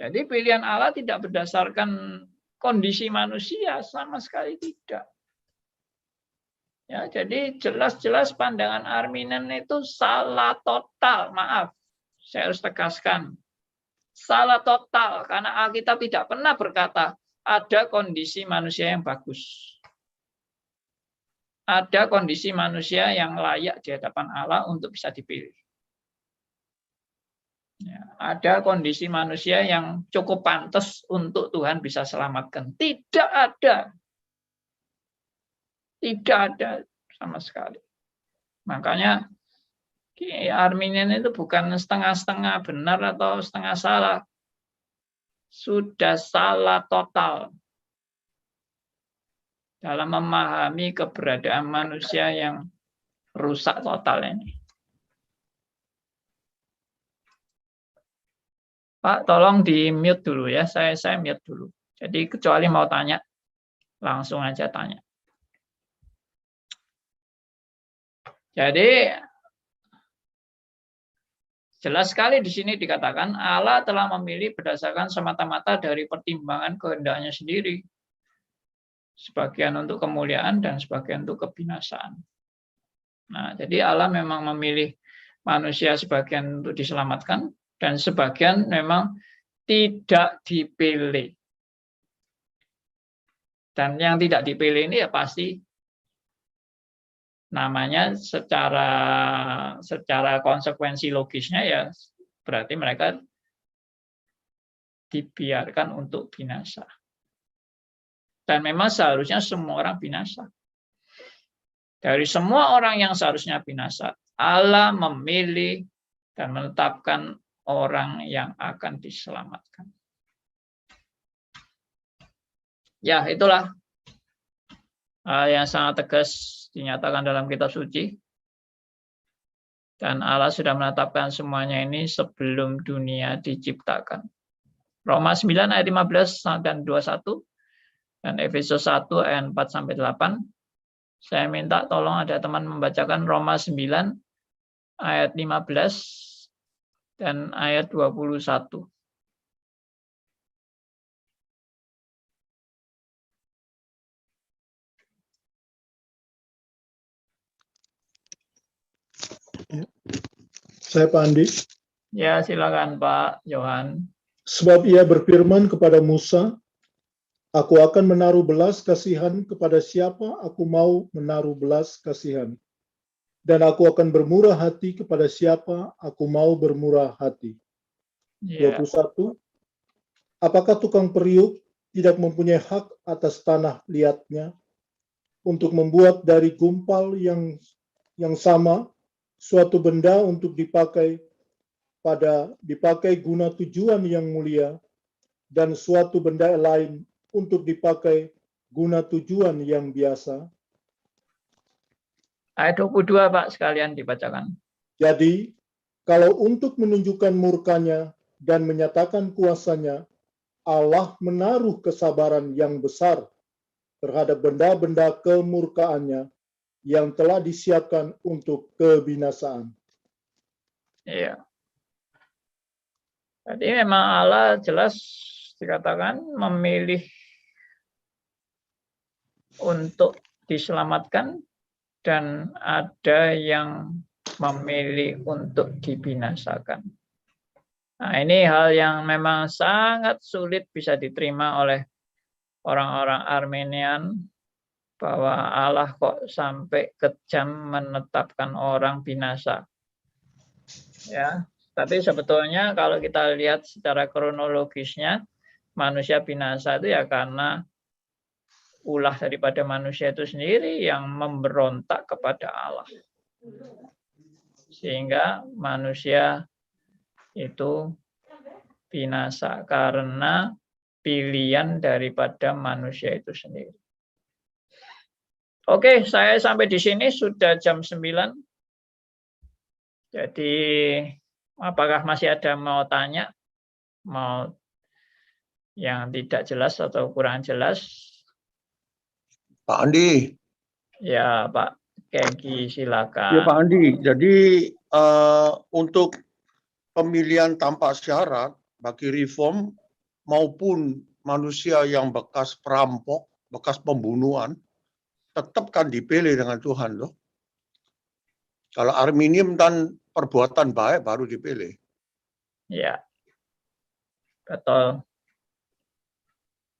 Jadi pilihan Allah tidak berdasarkan kondisi manusia, sama sekali tidak. Ya, jadi jelas-jelas pandangan Arminian itu salah total, maaf. Saya harus tegaskan, salah total, karena Alkitab tidak pernah berkata ada kondisi manusia yang bagus. Ada kondisi manusia yang layak di hadapan Allah untuk bisa dipilih. Ya, ada kondisi manusia yang cukup pantas untuk Tuhan bisa selamatkan. Tidak ada. Tidak ada sama sekali. Makanya Arminian itu bukan setengah-setengah benar atau setengah salah. Sudah salah total dalam memahami keberadaan manusia yang rusak total ini. Pak, tolong di-mute dulu ya. Saya mute dulu. Jadi kecuali mau tanya, langsung aja tanya. Jadi jelas sekali di sini dikatakan Allah telah memilih berdasarkan semata-mata dari pertimbangan kehendaknya sendiri. Sebagian untuk kemuliaan dan sebagian untuk kebinasaan. Nah, jadi Allah memang memilih manusia sebagian untuk diselamatkan dan sebagian memang tidak dipilih. Dan yang tidak dipilih ini ya pasti namanya secara konsekuensi logisnya ya berarti mereka dibiarkan untuk binasa. Dan memang seharusnya semua orang binasa. Dari semua orang yang seharusnya binasa, Allah memilih dan menetapkan orang yang akan diselamatkan. Ya, itulah yang sangat tegas dinyatakan dalam kitab suci. Dan Allah sudah menetapkan semuanya ini sebelum dunia diciptakan. Roma 9 ayat 15 dan 21 dan Efesus 1 ayat 4 sampai 8. Saya minta tolong ada teman membacakan Roma 9 ayat 15 dan ayat 21. Saya Pak Andi. Ya, silakan Pak Yohan. Sebab ia berfirman kepada Musa, aku akan menaruh belas kasihan kepada siapa aku mau menaruh belas kasihan. Dan aku akan bermurah hati kepada siapa aku mau bermurah hati. 21. Apakah tukang periuk tidak mempunyai hak atas tanah liatnya untuk membuat dari gumpal yang sama suatu benda untuk dipakai pada dipakai guna tujuan yang mulia dan suatu benda lain untuk dipakai guna tujuan yang biasa. Ayat 22 Pak sekalian dibacakan. Jadi, kalau untuk menunjukkan murkanya dan menyatakan kuasanya, Allah menaruh kesabaran yang besar terhadap benda-benda kemurkaannya yang telah disiapkan untuk kebinasaan. Iya. Jadi memang Allah jelas dikatakan memilih untuk diselamatkan dan ada yang memilih untuk dibinasakan. Nah, ini hal yang memang sangat sulit bisa diterima oleh orang-orang Armenian, bahwa Allah kok sampai kejam menetapkan orang binasa. Ya, tapi sebetulnya kalau kita lihat secara kronologisnya, manusia binasa itu ya karena ulah daripada manusia itu sendiri yang memberontak kepada Allah. Sehingga manusia itu binasa karena pilihan daripada manusia itu sendiri. Oke, saya sampai di sini sudah jam 9. Jadi apakah masih ada mau tanya? Mau yang tidak jelas atau kurang jelas? Pak Andi. Ya, Pak Kegi, silakan. Ya Pak Andi, jadi untuk pemilihan tanpa syarat bagi reform maupun manusia yang bekas perampok, bekas pembunuhan, tetap kan dipilih dengan Tuhan loh. Kalau Arminium dan perbuatan baik baru dipilih. Ya, betul.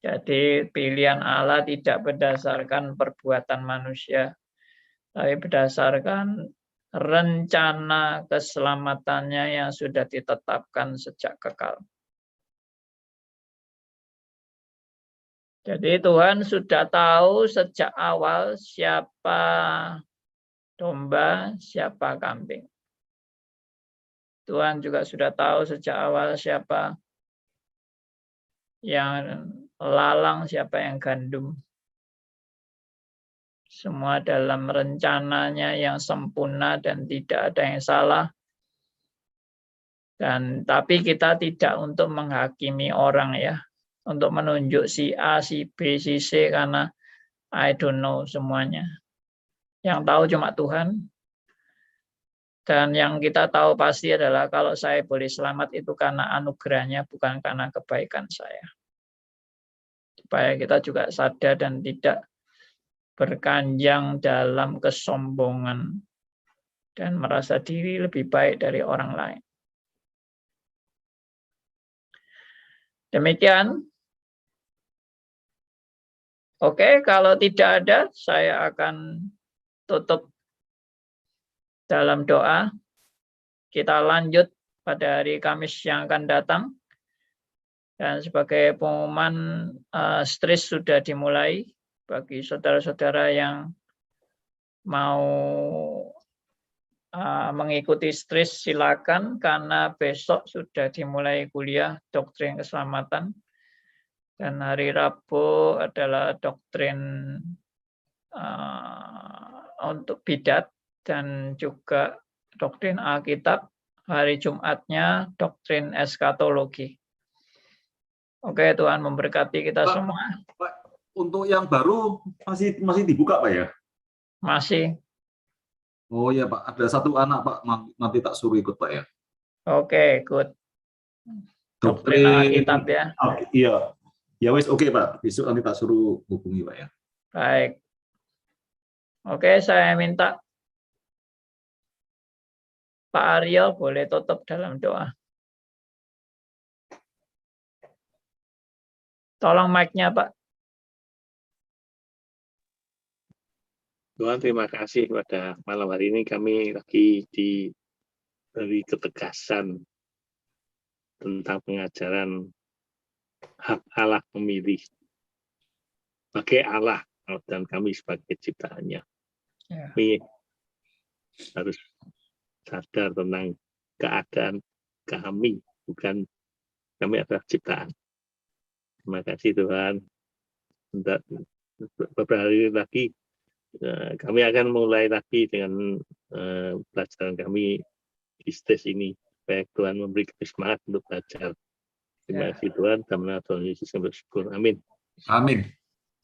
Jadi pilihan Allah tidak berdasarkan perbuatan manusia, tapi berdasarkan rencana keselamatannya yang sudah ditetapkan sejak kekal. Jadi Tuhan sudah tahu sejak awal siapa domba, siapa kambing. Tuhan juga sudah tahu sejak awal siapa yang lalang, siapa yang gandum. Semua dalam rencananya yang sempurna dan tidak ada yang salah. Tapi kita tidak untuk menghakimi orang ya. Untuk menunjuk si A, si B, si C, karena I don't know semuanya. Yang tahu cuma Tuhan. Dan yang kita tahu pasti adalah kalau saya boleh selamat itu karena anugerahnya, bukan karena kebaikan saya. Supaya kita juga sadar dan tidak berkanjang dalam kesombongan dan merasa diri lebih baik dari orang lain. Demikian. Oke, kalau tidak ada, saya akan tutup dalam doa. Kita lanjut pada hari Kamis yang akan datang. Dan sebagai pengumuman, stris sudah dimulai. Bagi saudara-saudara yang mau mengikuti stris, silakan, karena besok sudah dimulai kuliah doktrin keselamatan. Dan hari Rabu adalah doktrin untuk bidat dan juga doktrin Alkitab. Hari Jumatnya doktrin eskatologi. Oke, Tuhan memberkati kita semua. Pak, untuk yang baru masih dibuka Pak ya? Masih. Oh ya Pak, ada satu anak Pak, nanti tak suruh ikut Pak ya. Oke, good. Doktrin Alkitab ya. Iya. Ya wes oke Pak, besok nanti tak suruh hubungi Pak ya. Baik. Oke, saya minta Pak Aryo boleh tutup dalam doa. Tolong mic-nya Pak. Tuhan, terima kasih pada malam hari ini kami lagi diberi ketegasan tentang pengajaran hak Allah memilih. Sebagai Allah dan kami sebagai ciptaannya. Kami harus sadar tentang keadaan kami, bukan kami adalah ciptaan. Terima kasih Tuhan. Beberapa hari lagi kami akan mulai lagi dengan pelajaran kami di stage ini. Supaya Tuhan memberi kami semangat untuk belajar. Terima kasih Tuhan. Dalam nama Tuhan Yesus kami bersyukur. Amin. Amin.